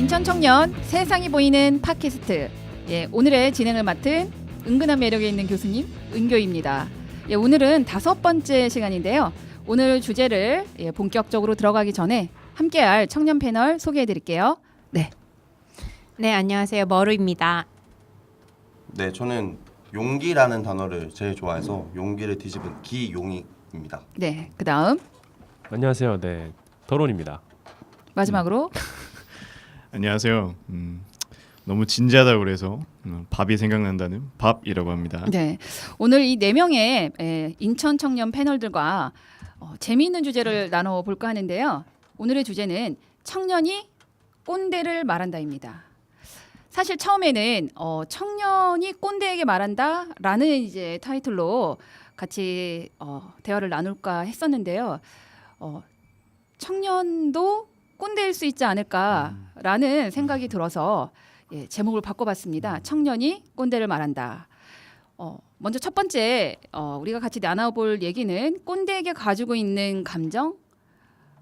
인천 청년 세상이 보이는 팟캐스트. 오늘의 진행을 맡은 은근한 매력에 있는 교수님 은교입니다. 오늘은 5번째 시간인데요. 오늘 주제를 본격적으로 들어가기 전에 함께할 청년 패널 소개해드릴게요. 네, 안녕하세요. 머루입니다. 네, 저는 용기라는 단어를 제일 좋아해서 용기를 뒤집은 기용이입니다. 네, 그 다음 안녕하세요. 네, 더론입니다. 마지막으로 안녕하세요. 너무 진지하다고 그래서 밥이 생각난다는 밥이라고 합니다. 네, 오늘 이 4명의 인천 청년 패널들과 재미있는 주제를 나눠볼까 하는데요. 오늘의 주제는 청년이 꼰대를 말한다입니다. 사실 처음에는 청년이 꼰대에게 말한다라는 이제 타이틀로 같이 대화를 나눌까 했었는데요. 청년도 꼰대일 수 있지 않을까라는 생각이 들어서 제목을 바꿔봤습니다. 청년이 꼰대를 말한다. 먼저 첫 번째 우리가 같이 나눠볼 얘기는 꼰대에게 가지고 있는 감정,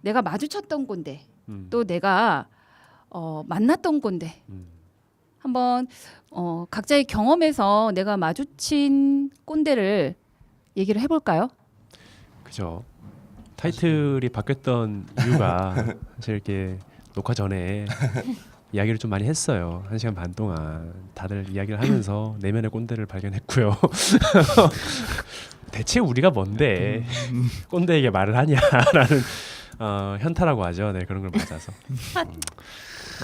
내가 마주쳤던 꼰대, 또 내가 만났던 꼰대. 한번 각자의 경험에서 내가 마주친 꼰대를 얘기를 해볼까요? 그죠. 타이틀이 바뀌었던 이유가 사실 이렇게 녹화 전에 이야기를 좀 많이 했어요. 1시간 반 동안 다들 이야기를 하면서 내면의 꼰대를 발견했고요. 대체 우리가 뭔데 꼰대에게 말을 하냐라는 현타라고 하죠. 네, 그런 걸 맞아서.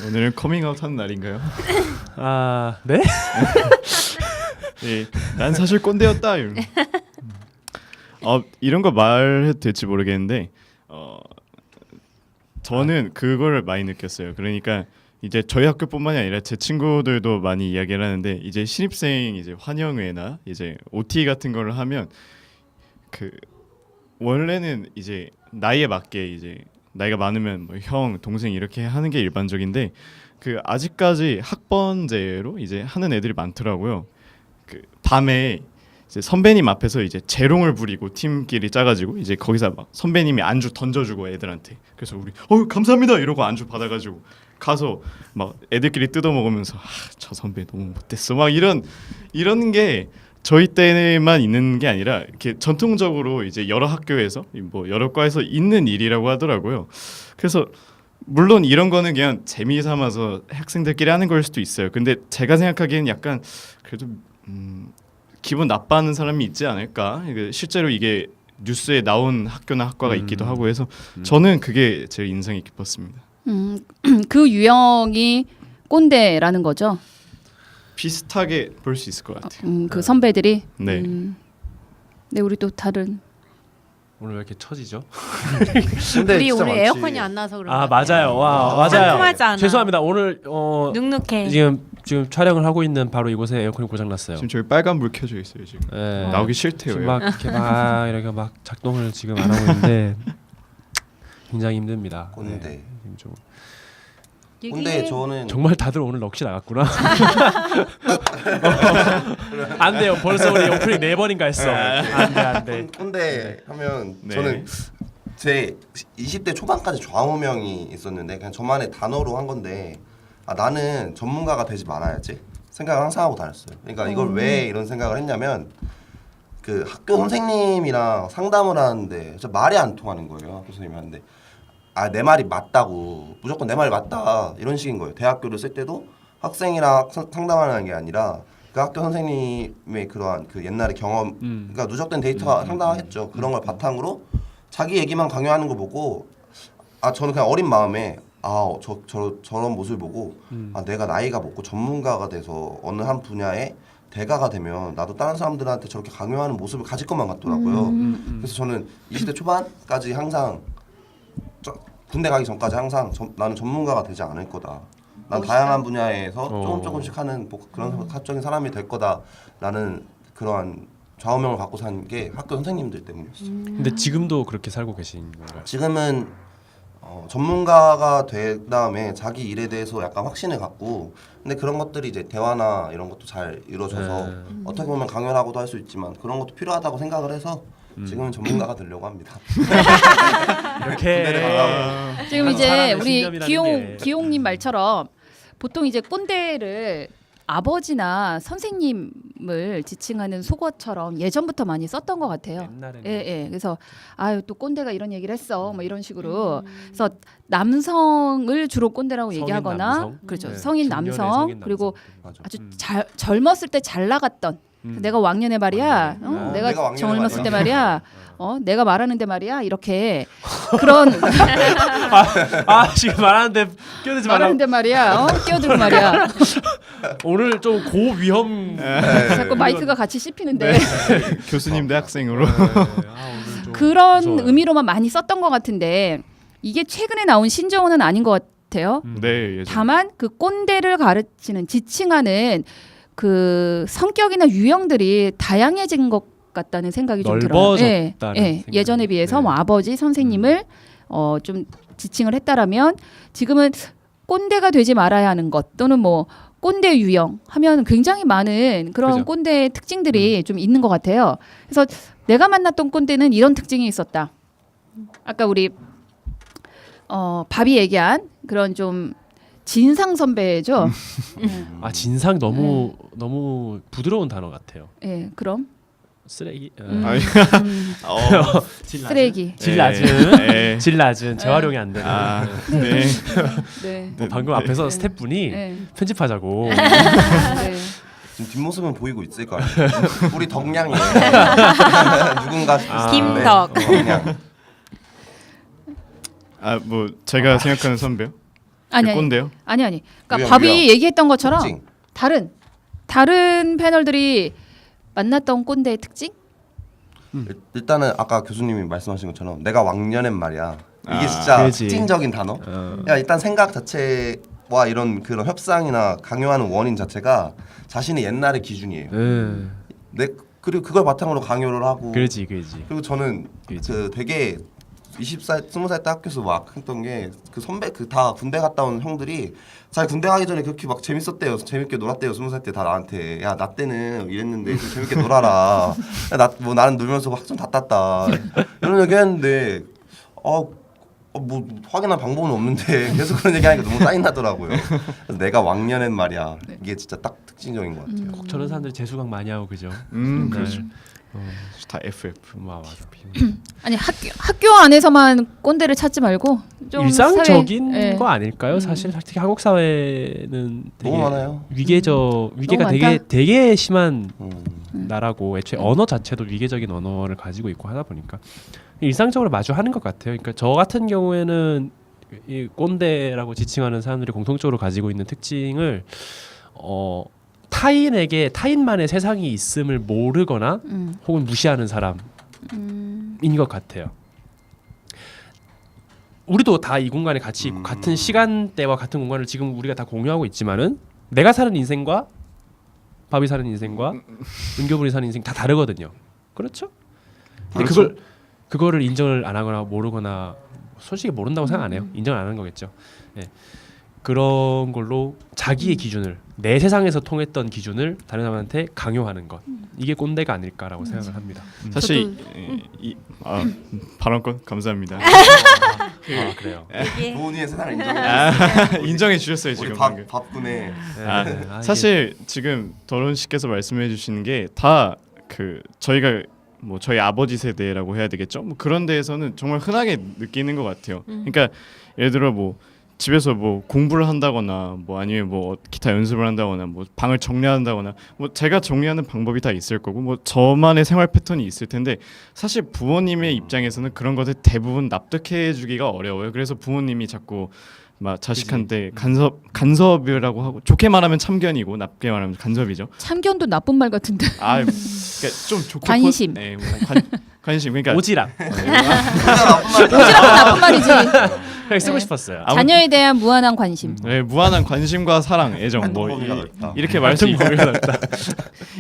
오늘은 커밍아웃 하는 날인가요? 아, 네? 네, 난 사실 꼰대였다. 이런 거 말해도 될지 모르겠는데 저는 그걸 많이 느꼈어요. 그러니까 이제 저희 학교뿐만이 아니라 제 친구들도 많이 이야기를 하는데 이제 신입생 이제 환영회나 이제 OT 같은 걸 하면 그 원래는 이제 나이에 맞게 이제 나이가 많으면 뭐 형, 동생 이렇게 하는 게 일반적인데 그 아직까지 학번제로 이제 하는 애들이 많더라고요. 그 밤에 이제 선배님 앞에서 이제 재롱을 부리고 팀끼리 짜가지고 이제 거기서 막 선배님이 안주 던져주고 애들한테 그래서 우리 감사합니다 이러고 안주 받아가지고 가서 막 애들끼리 뜯어 먹으면서 저 선배 너무 못됐어 막 이런 게 저희 때만 있는 게 아니라 이렇게 전통적으로 이제 여러 학교에서 뭐 여러 과에서 있는 일이라고 하더라고요. 그래서 물론 이런 거는 그냥 재미 삼아서 학생들끼리 하는 걸 수도 있어요. 근데 제가 생각하기에는 약간 그래도 기분 나빠하는 사람이 있지 않을까. 실제로 이게 뉴스에 나온 학교나 학과가 있기도 하고 해서 저는 그게 제일 인상이 깊었습니다. 그 유형이 꼰대라는 거죠. 비슷하게 볼 수 있을 것 같아요. 그 선배들이. 네. 네, 우리 또 다른. 오늘 왜 이렇게 처지죠? 근데 우리 진짜 많지. 에어컨이 안 나서 그런 아, 것 같아요. 맞아요. 와, 맞아요. 상큼하지 않아. 죄송합니다. 오늘 눅눅해. 지금 촬영을 하고 있는 바로 이곳에 에어컨이 고장 났어요. 지금 저기 빨간 불 켜져 있어요 지금. 네. 나오기 싫대요. 지금 막 이렇게 막 이렇게 막 작동을 지금 안 하고 있는데 굉장히 힘듭니다. 꼰대. 네, 지금 좀 근데 저는 정말 다들 오늘 넋이 나갔구나. 안 돼요. 벌써 우리 오프닝 4번인가 했어. 안 돼. 꼰대 하면 네. 저는 제 20대 초반까지 좌우명이 있었는데 그냥 저만의 단어로 한 건데 나는 전문가가 되지 말아야지 생각을 항상 하고 다녔어요. 그러니까 이걸 왜 이런 생각을 했냐면 그 학교 선생님이랑 상담을 하는데 진짜 말이 안 통하는 거예요. 학교 선생님이 하는데 내 말이 맞다고 무조건 내 말이 맞다 이런 식인 거예요. 대학교를 쓸 때도 학생이랑 상담하는 게 아니라 그 학교 선생님의 그러한 그 옛날의 경험 그러니까 누적된 데이터가 상당하겠죠. 그런 걸 바탕으로 자기 얘기만 강요하는 거 보고 저는 그냥 어린 마음에 저런 모습을 보고 내가 나이가 먹고 전문가가 돼서 어느 한 분야에 대가가 되면 나도 다른 사람들한테 저렇게 강요하는 모습을 가질 것만 같더라고요. 그래서 저는 20대 초반까지 항상 군대 가기 전까지 항상 나는 전문가가 되지 않을 거다. 난 다양한 분야에서 조금씩 하는 그런 사적인 사람이 될 거다라는 그러한 좌우명을 갖고 산 게 학교 선생님들 때문이었어요. 근데 지금도 그렇게 살고 계신 건가요? 지금은 전문가가 된 다음에 자기 일에 대해서 약간 확신을 갖고 근데 그런 것들이 이제 대화나 이런 것도 잘 이루어져서 어떻게 보면 강연하고도 할 수 있지만 그런 것도 필요하다고 생각을 해서 지금은 전문가가 되려고 합니다. 이렇게 지금 이제 사람의 우리 신념이라는 게. 기용님 말처럼 보통 이제 꼰대를 아버지나 선생님을 지칭하는 속어처럼 예전부터 많이 썼던 것 같아요. 옛날에는 예, 예. 그래서 아유 또 꼰대가 이런 얘기를 했어, 뭐 이런 식으로. 그래서 남성을 주로 꼰대라고 성인 얘기하거나, 남성? 그렇죠. 네, 성인 중년의 남성, 성인 그리고 남성. 맞아. 아주 젊었을 때 잘 나갔던. 내가 왕년에 말이야. 왕년에. 내가 내가 왕년에 젊었을 때 말이야. 말이야. 내가 말하는데 말이야. 이렇게 그런 지금 말하는데 끼어들지 말라. 말하는데 말이야. 끼어들고 말이야. 오늘 좀 고위험. 자꾸 마이크가 같이 씹히는데 교수님 대 학생으로. 오늘 좀 그런 무서워요. 의미로만 많이 썼던 것 같은데 이게 최근에 나온 신조어는 아닌 것 같아요. 네, 예전. 다만 그 꼰대를 가르치는 지칭하는 그 성격이나 유형들이 다양해진 것 같다는 생각이 좀 들어요. 넓어졌다는 생각이. 예전에 비해서 네. 뭐 아버지, 선생님을 좀 지칭을 했다라면 지금은 꼰대가 되지 말아야 하는 것 또는 뭐 꼰대 유형 하면 굉장히 많은 그런 그죠. 꼰대의 특징들이 좀 있는 것 같아요. 그래서 내가 만났던 꼰대는 이런 특징이 있었다. 아까 우리 밥이 얘기한 그런 좀 진상 선배죠. 진상 너무 부드러운 단어 같아요. 예, 그럼 쓰레기. 아니, 쓰레기. 질 낮은. 네. 질 낮은 재활용이 안 되는. 아, 네. 네. 방금 앞에서 스태프분이 네. 편집하자고. 네. 지금 뒷모습은 보이고 있을 거야. 우리 덕냥이에요. 누군가 김덕. 덕냥. 뭐 제가 생각하는 선배요? 아니 꼰대요? 아니. 그러니까 유형, 밥이 유형. 얘기했던 것처럼 특징. 다른 패널들이 만났던 꼰대의 특징? 일단은 아까 교수님이 말씀하신 것처럼 내가 왕년엔 말이야. 이게 아, 진짜 그렇지. 특징적인 단어. 야 일단 생각 자체와 이런 그런 협상이나 강요하는 원인 자체가 자신의 옛날의 기준이에요. 그리고 그걸 바탕으로 강요를 하고. 그렇지. 그리고 저는 그렇지. 그 되게 20살, 20살 때 학교에서 막 했던 게 그 선배 그 다 군대 갔다 온 형들이 자기 군대 가기 전에 그렇게 막 재밌었대요. 재밌게 놀았대요. 20살 때 다 나한테 야 나 때는 이랬는데 좀 재밌게 놀아라. 뭐 나는 놀면서 학점 다 땄다. 이런 얘기 했는데 뭐 확인할 방법은 없는데 계속 그런 얘기하니까 너무 짜증나더라고요. 그래서 내가 왕년엔 말이야. 이게 진짜 딱 특징적인 것 같아요. 꼭 저런 사람들 재수강 많이 하고 그죠. 그렇죠. 다 FF. 맞아. 아니 학교 안에서만 꼰대를 찾지 말고 좀 일상적인 사회, 예. 거 아닐까요? 사실 특히 한국 사회는 되게 너무 많아요. 위계가 너무 많다. 되게 심한 음. 나라고 애초에 언어 자체도 위계적인 언어를 가지고 있고 하다 보니까 일상적으로 마주하는 것 같아요. 그러니까 저 같은 경우에는 이 꼰대라고 지칭하는 사람들이 공통적으로 가지고 있는 특징을 타인만의 세상이 있음을 모르거나 혹은 무시하는 사람인 것 같아요. 우리도 다 이 공간에 같이 있고 같은 시간대와 같은 공간을 지금 우리가 다 공유하고 있지만은 내가 사는 인생과 밥이 사는 인생과 은교분이 사는 인생 다 다르거든요. 그렇죠? 근데 그렇죠. 그거를 인정을 안 하거나 모르거나 솔직히 모른다고 생각 안 해요. 인정을 안 하는 거겠죠. 예. 그런 걸로 자기의 기준을 내 세상에서 통했던 기준을 다른 사람한테 강요하는 것 이게 꼰대가 아닐까라고 생각을 합니다. 사실 발언권 감사합니다. 그래요. 도훈이의 세상을 인정해 주셨어요 우리 지금. 밥분에 사실 지금 도론 씨께서 말씀해 주시는 게 다 그 저희가 뭐 저희 아버지 세대라고 해야 되겠죠. 뭐 그런 데에서는 정말 흔하게 느끼는 것 같아요. 그러니까 예를 들어 뭐 집에서 뭐 공부를 한다거나 뭐 아니면 뭐 기타 연습을 한다거나 뭐 방을 정리한다거나 뭐 제가 정리하는 방법이 다 있을 거고 뭐 저만의 생활 패턴이 있을 텐데 사실 부모님의 입장에서는 그런 것을 대부분 납득해 주기가 어려워요. 그래서 부모님이 자꾸 막 자식한테 간섭이라고 하고 좋게 말하면 참견이고 나쁘게 말하면 간섭이죠. 참견도 나쁜 말 같은데. 그러니까 좀 좋게 관심. 네, 관심 그러니까 오지랖. 오지랖은 나쁜 말이지. 그냥 쓰고 네. 싶었어요. 자녀에 대한 무한한 관심. 네, 무한한 관심과 사랑, 애정 뭐 범위가 넓다. 이렇게 말할 수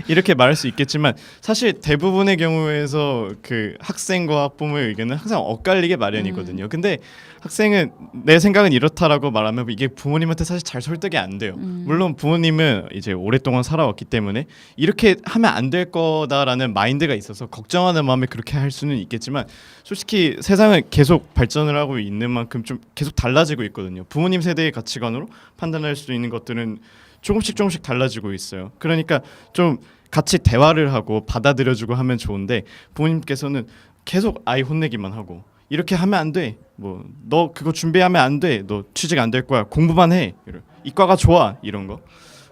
이렇게 말할 수 있겠지만 사실 대부분의 경우에서 그 학생과 학부모의 의견은 항상 엇갈리게 마련이거든요. 근데 학생은 내 생각은 이렇다라고 말하면 이게 부모님한테 사실 잘 설득이 안 돼요. 물론 부모님은 이제 오랫동안 살아왔기 때문에 이렇게 하면 안 될 거다라는 마인드가 있어서 걱정하는 마음에 그렇게 할 수는 있겠지만 솔직히 세상은 계속 발전을 하고 있는 만큼 좀 좀 계속 달라지고 있거든요. 부모님 세대의 가치관으로 판단할 수 있는 것들은 조금씩 달라지고 있어요. 그러니까 좀 같이 대화를 하고 받아들여주고 하면 좋은데 부모님께서는 계속 아이 혼내기만 하고 이렇게 하면 안 돼. 뭐 너 그거 준비하면 안 돼. 너 취직 안 될 거야. 공부만 해. 이과가 좋아. 이런 거.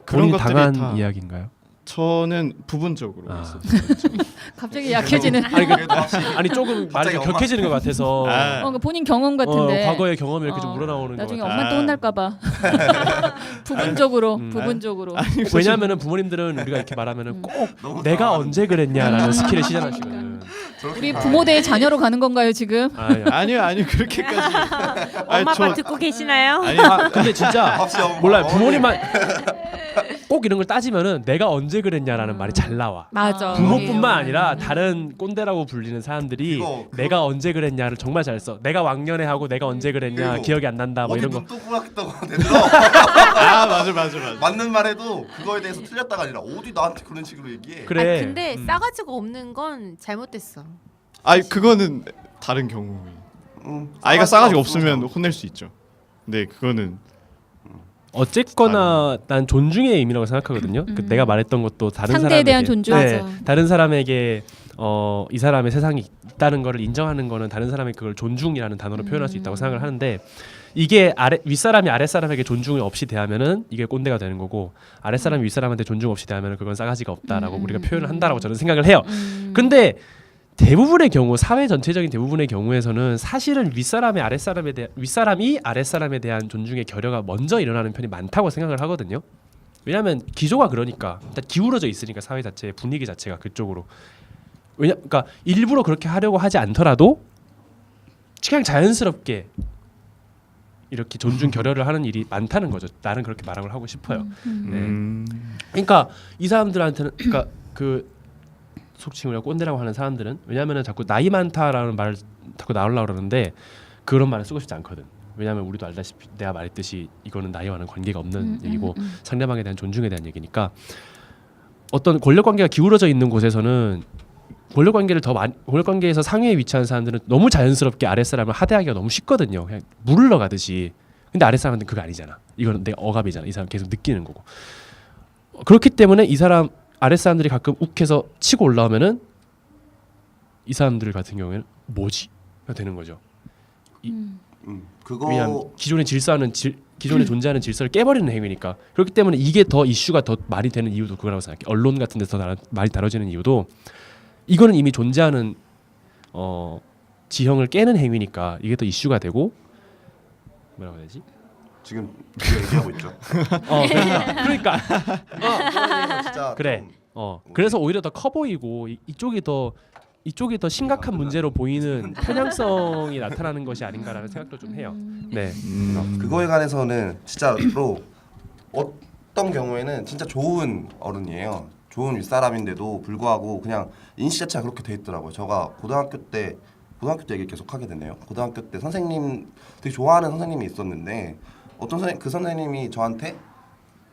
그런 본인이 것들이 당한 다 이야기인가요? 저는 부분적으로 아. 있었어요. 갑자기 약해지는. 아니 조금 말이 좀 엄마. 격해지는 것 같아서 아. 그 본인 경험 같은데. 과거의 경험이 이렇게 좀 어, 우러나오는 것 나중에 같아요. 엄마 또 혼날까봐. 부분적으로. 부분적으로. 왜냐하면은 부모님들은 우리가 이렇게 말하면은 꼭 너무 내가 당황하는 언제 그랬냐라는 스킬을 시전하시거든. 저렇게 우리 다- 부모 대 자녀로 가는 건가요 지금? 아니요 그렇게까지. 엄마 아빠 듣고 계시나요? 아니 근데 진짜 없이 엄마, 몰라요. 어머니. 부모님만 꼭 이런 걸 따지면은 내가 언제 그랬냐라는 말이 잘 나와. 맞아. 부모뿐만 아니라 다른 꼰대라고 불리는 사람들이 그거- 내가 언제 그랬냐를 정말 잘 써. 내가 왕년에 하고 내가 언제 그랬냐 그리고 기억이 안 난다 뭐 어디 이런 거. 눈동그랗다고 대들어. 아 맞아. 맞는 말해도 그거에 대해서 틀렸다가 아니라 어디 나한테 그런 식으로 얘기해. 그래. 근데 싸가지가 없는 건 잘못됐어. 아니 그거는 다른 경우. 아이가 싸가지가 없으면 혼낼 수 있죠. 근데 그거는 어쨌거나 난 존중의 의미라고 생각하거든요. 그 내가 말했던 것도 다른 상대에 사람에게 대한 존중. 네, 맞아. 다른 사람에게 이 사람의 세상이 있다는 거를 인정하는 거는 다른 사람의 그걸 존중이라는 단어로 표현할 수 있다고 생각을 하는데 이게 윗사람이 아랫사람에게 존중을 없이 대하면은 이게 꼰대가 되는 거고 아랫사람이 윗사람한테 존중 없이 대하면은 그건 싸가지가 없다라고 우리가 표현을 한다라고 저는 생각을 해요. 근데 대부분의 경우 사회 전체적인 대부분의 경우에서는 사실은 윗사람이 아랫사람에 대한 존중의 결여가 먼저 일어나는 편이 많다고 생각을 하거든요. 왜냐하면 기조가 그러니까 일단 기울어져 있으니까 사회 자체의 분위기 자체가 그쪽으로 그러니까 일부러 그렇게 하려고 하지 않더라도 그냥 자연스럽게 이렇게 존중 결여를 하는 일이 많다는 거죠. 나는 그렇게 말하고 하고 싶어요. 네. 그러니까 이 사람들한테는 그러니까 그 속칭 우리가 꼰대라고 하는 사람들은 왜냐하면 자꾸 나이 많다라는 말을 자꾸 나오려고 그러는데 그런 말을 쓰고 싶지 않거든. 왜냐하면 우리도 알다시피 내가 말했듯이 이거는 나이와는 관계가 없는 얘기고 상대방에 대한 존중에 대한 얘기니까 어떤 권력 관계가 기울어져 있는 곳에서는 권력 관계에서 상위에 위치한 사람들은 너무 자연스럽게 아랫사람을 하대하기가 너무 쉽거든요. 그냥 물을 넣어가듯이. 근데 아랫사람한테는 그거 아니잖아. 이거는 내 억압이잖아. 이 사람 계속 느끼는 거고. 그렇기 때문에 이 사람 아랫사람들이 가끔 욱해서 치고 올라오면은 이 사람들 같은 경우에는 뭐지?가 되는 거죠. 그거 왜냐하면 기존에 존재하는 질서를 깨버리는 행위니까. 그렇기 때문에 이게 더 이슈가 더 말이 되는 이유도 그거라고 생각해. 언론 같은 데서 많이 다뤄지는 이유도 이거는 이미 존재하는 지형을 깨는 행위니까 이게 더 이슈가 되고 뭐라고 해야 되지? 지금 우리가 얘기하고 있죠. 그러니까 진짜 그래. 그래서 오히려 더 커 보이고 이쪽이 더 심각한 문제로 보이는 편향성이 나타나는 것이 아닌가라는 생각도 좀 해요. 네. 그거에 관해서는 진짜로 어떤 경우에는 진짜 좋은 어른이에요. 좋은 윗사람인데도 불구하고 그냥 인식 자체가 그렇게 돼 있더라고요. 제가 고등학교 때 얘기 계속 하게 되네요. 고등학교 때 선생님 되게 좋아하는 선생님이 있었는데 어떤 그 선생님이 저한테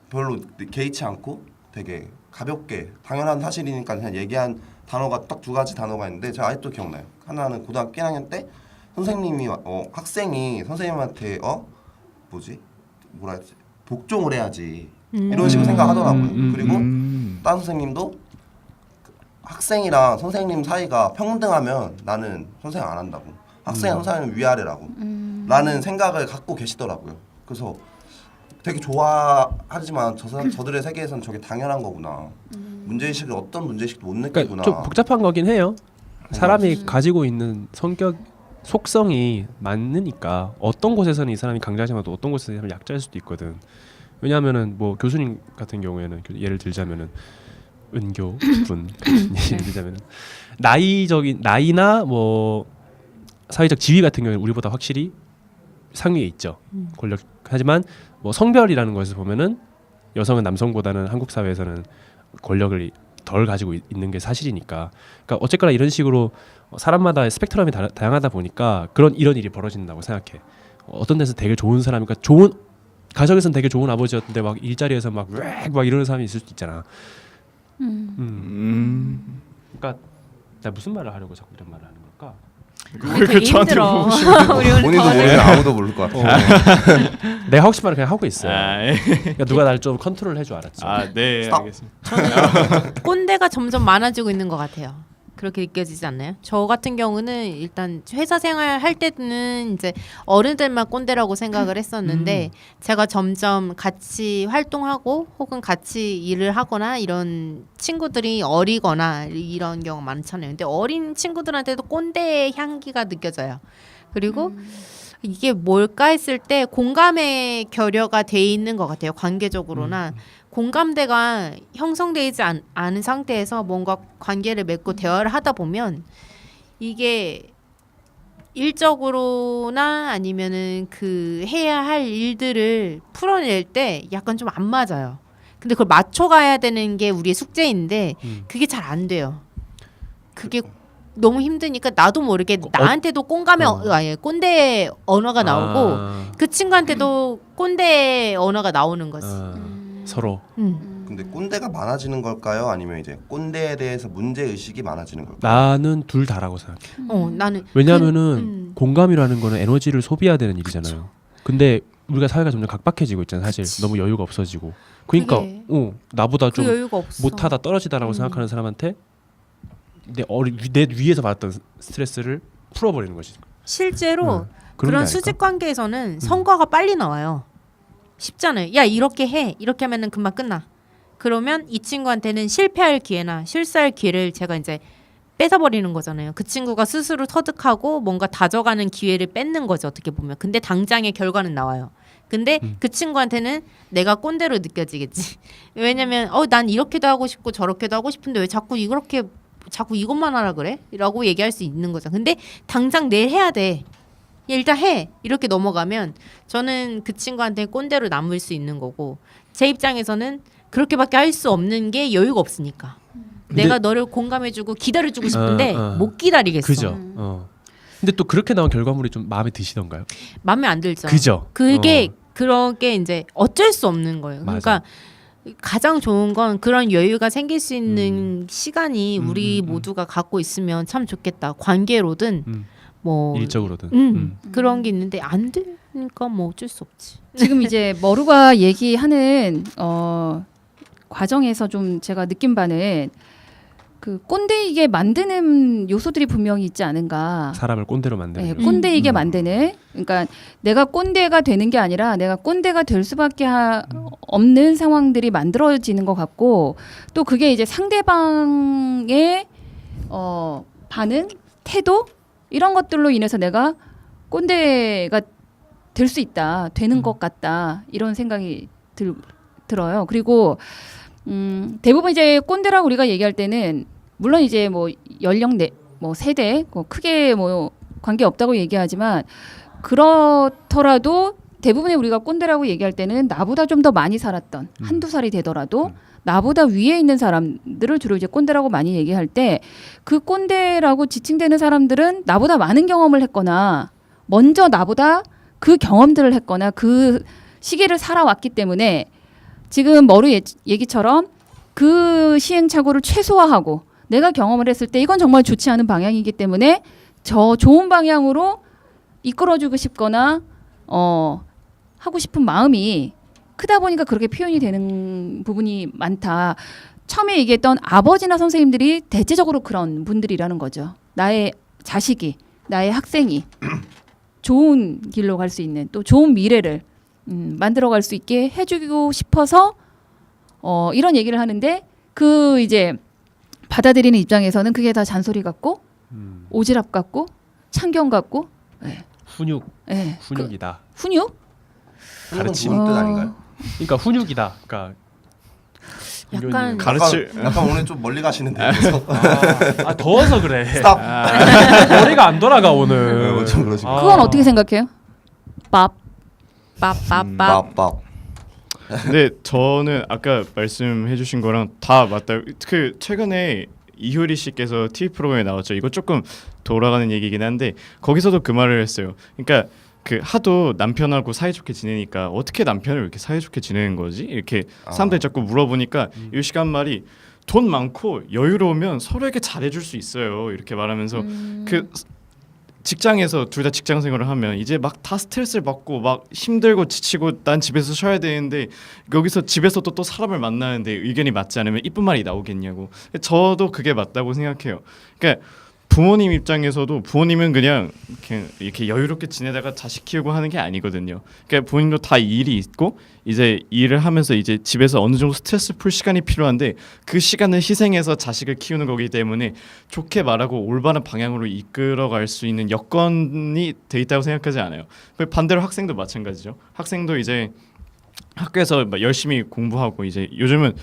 별로 개의치 않고 되게 가볍게 당연한 사실이니까 그냥 얘기한 단어가 딱 두 가지 단어가 있는데 제가 아직도 기억나요. 하나는 고등학교 1학년 때 선생님이 학생이 선생님한테 뭐라 했지? 복종을 해야지 이런 식으로 생각하더라고요. 그리고 다른 선생님도 학생이랑 선생님 사이가 평등하면 나는 선생님 안 한다고. 학생이랑 선생님은 위아래라고. 라는 생각을 갖고 계시더라고요. 그래서 되게 좋아하지만 저들의 세계에서는 저게 당연한 거구나. 문제의식을 어떤 문제의식도 못 느끼구나. 그러니까 좀 복잡한 거긴 해요. 사람이 가지고 있는 속성이 많으니까 어떤 곳에서는 이 사람이 강자지만 또 어떤 곳에서는 약자일 수도 있거든. 왜냐하면은 뭐 교수님 같은 경우에는 예를 들자면은 은교 분 예를 들자면은 나이나 뭐 사회적 지위 같은 경우는 우리보다 확실히 상위에 있죠. 권력 하지만 뭐 성별이라는 것에서 보면은 여성은 남성보다는 한국 사회에서는 권력을 덜 가지고 있는 게 사실이니까. 그러니까 어쨌거나 이런 식으로 사람마다 스펙트럼이 다양하다 보니까 이런 일이 벌어진다고 생각해. 어떤 데서 되게 좋은 사람이니까 좋은 가정에서는 되게 좋은 아버지였는데 막 일자리에서 막 이러는 사람이 있을 수도 있잖아. 그러니까 나 무슨 말을 하려고 자꾸 이런 말을 하는 걸까? 그걸 되게 저한테 힘들어. 물어보시면 우리 오늘 본인도 더 모르면 아무도 모를 것 같아. 내가 하고 싶은 말을 그냥 하고 있어요. 예. 그러니까 누가 날 좀 컨트롤 해줘 알았죠. 네, 스탑. 알겠습니다. 꼰대가 점점 많아지고 있는 것 같아요. 그렇게 느껴지지 않나요? 저 같은 경우는 일단 회사 생활 할 때는 이제 어른들만 꼰대라고 생각을 했었는데 제가 점점 같이 활동하고 혹은 같이 일을 하거나 이런 친구들이 어리거나 이런 경우 많잖아요. 근데 어린 친구들한테도 꼰대의 향기가 느껴져요. 그리고 이게 뭘까 했을 때 공감의 결여가 돼 있는 것 같아요. 관계적으로나 공감대가 형성되지 않은 상태에서 뭔가 관계를 맺고 대화를 하다 보면 이게 일적으로나 아니면은 그 해야 할 일들을 풀어낼 때 약간 좀 안 맞아요. 근데 그걸 맞춰가야 되는 게 우리의 숙제인데 그게 잘 안 돼요. 그게 너무 힘드니까 나도 모르게 나한테도 꼰대 언어가 나오고 그 친구한테도 꼰대 언어가 나오는 거지. 서로. 근데 꼰대가 많아지는 걸까요? 아니면 이제 꼰대에 대해서 문제 의식이 많아지는 걸까요? 나는 둘 다라고 생각해. 나는 왜냐하면은 공감이라는 거는 에너지를 소비해야 되는 일이잖아요. 근데 우리가 사회가 점점 각박해지고 있잖아. 사실 그치. 너무 여유가 없어지고. 그러니까 그게 나보다 그 좀 여유가 없어. 못하다 떨어지다라고 생각하는 사람한테 내 위에서 받았던 스트레스를 풀어버리는 거지. 실제로 그런 게 그런 아닐까? 수직 관계에서는 성과가 빨리 나와요. 쉽잖아요. 야 이렇게 해. 이렇게 하면은 금방 끝나. 그러면 이 친구한테는 실패할 기회나 실수할 기회를 제가 이제 뺏어버리는 거잖아요. 그 친구가 스스로 터득하고 뭔가 다져가는 기회를 뺏는 거죠. 어떻게 보면. 근데 당장의 결과는 나와요. 근데 그 친구한테는 내가 꼰대로 느껴지겠지. 왜냐면 난 이렇게도 하고 싶고 저렇게도 하고 싶은데 왜 자꾸 이것만 하라 그래? 라고 얘기할 수 있는 거죠. 근데 당장 내일 해야 돼. 야, 일단 해. 이렇게 넘어가면 저는 그 친구한테 꼰대로 남을 수 있는 거고 제 입장에서는 그렇게밖에 할 수 없는 게 여유가 없으니까. 내가 너를 공감해주고 기다려주고 싶은데 못 기다리겠어. 그죠. 근데 또 그렇게 나온 결과물이 좀 마음에 드시던가요? 마음에 안 들죠. 그죠. 그게 그런 게 이제 어쩔 수 없는 거예요. 맞아. 그러니까 가장 좋은 건 그런 여유가 생길 수 있는 시간이 우리 모두가 갖고 있으면 참 좋겠다. 관계로든 뭐 일적으로든. 그런 게 있는데 안 되니까 뭐 어쩔 수 없지. 지금 이제 머루가 얘기하는 과정에서 좀 제가 느낀 바는 그 꼰대이게 만드는 요소들이 분명히 있지 않은가. 사람을 꼰대로 만드는. 네, 꼰대이게 만드는. 그러니까 내가 꼰대가 되는 게 아니라 내가 꼰대가 될 수밖에 없는 상황들이 만들어지는 것 같고 또 그게 이제 상대방의 반응, 태도 이런 것들로 인해서 내가 꼰대가 될 수 있다, 되는 것 같다 이런 생각이 들어요. 그리고 대부분 이제 꼰대라고 우리가 얘기할 때는 물론 이제 뭐 연령 뭐 세대 뭐 크게 뭐 관계 없다고 얘기하지만 그렇더라도 대부분의 우리가 꼰대라고 얘기할 때는 나보다 좀 더 많이 살았던 한두 살이 되더라도 나보다 위에 있는 사람들을 주로 이제 꼰대라고 많이 얘기할 때 그 꼰대라고 지칭되는 사람들은 나보다 많은 경험을 했거나 먼저 나보다 그 경험들을 했거나 그 시기를 살아왔기 때문에 지금 머루 얘기처럼 그 시행착오를 최소화하고 내가 경험을 했을 때 이건 정말 좋지 않은 방향이기 때문에 저 좋은 방향으로 이끌어주고 싶거나 하고 싶은 마음이 크다 보니까 그렇게 표현이 되는 부분이 많다. 처음에 얘기했던 아버지나 선생님들이 대체적으로 그런 분들이라는 거죠. 나의 자식이, 나의 학생이 좋은 길로 갈 수 있는 또 좋은 미래를 만들어갈 수 있게 해주고 싶어서 이런 얘기를 하는데 그 이제 받아들이는 입장에서는 그게 다 잔소리 같고 오지랖 같고 참견 같고 훈육이다. 훈육? 훈육은 좋은 뜻 아닌가요? 그러니까 훈육이다. 그러니까 약간 약간 오늘 좀 멀리 가시는데. 그래서. 더워서 그래. 스탑. 머리가 안 돌아가 오늘. 좀 그러시고. 그건 어떻게 생각해요? 밥. 밥. 근데 저는 아까 말씀해주신 거랑 다 맞다. 그 최근에 이효리 씨께서 TV 프로그램에 나왔죠. 이거 조금 돌아가는 얘기긴 한데 거기서도 그 말을 했어요. 그러니까 그 하도 남편하고 사이좋게 지내니까 어떻게 남편을 이렇게 사이좋게 지내는 거지? 이렇게 사람들이 자꾸 물어보니까 이 시간 말이 돈 많고 여유로우면 서로에게 잘해줄 수 있어요. 이렇게 말하면서 직장에서 둘 다 직장 생활을 하면 이제 막 다 스트레스를 받고 막 힘들고 지치고 난 집에서 쉬어야 되는데 여기서 집에서도 또 사람을 만나는데 의견이 맞지 않으면 이쁜 말이 나오겠냐고. 저도 그게 맞다고 생각해요. 그러니까 부모님 입장에서도 부모님은 그냥 이렇게 여유롭게 지내다가 자식 키우고 하는 게 아니거든요. 그러니까 부모님도 다 일이 있고 이제 일을 하면서 이제 집에서 어느 정도 스트레스 풀 시간이 필요한데 그 시간을 희생해서 자식을 키우는 거기 때문에 좋게 말하고 올바른 방향으로 이끌어갈 수 있는 여건이 돼 있다고 생각하지 않아요. 반대로 학생도 마찬가지죠. 학생도 이제 학교에서 막 열심히 공부하고 이제 요즘은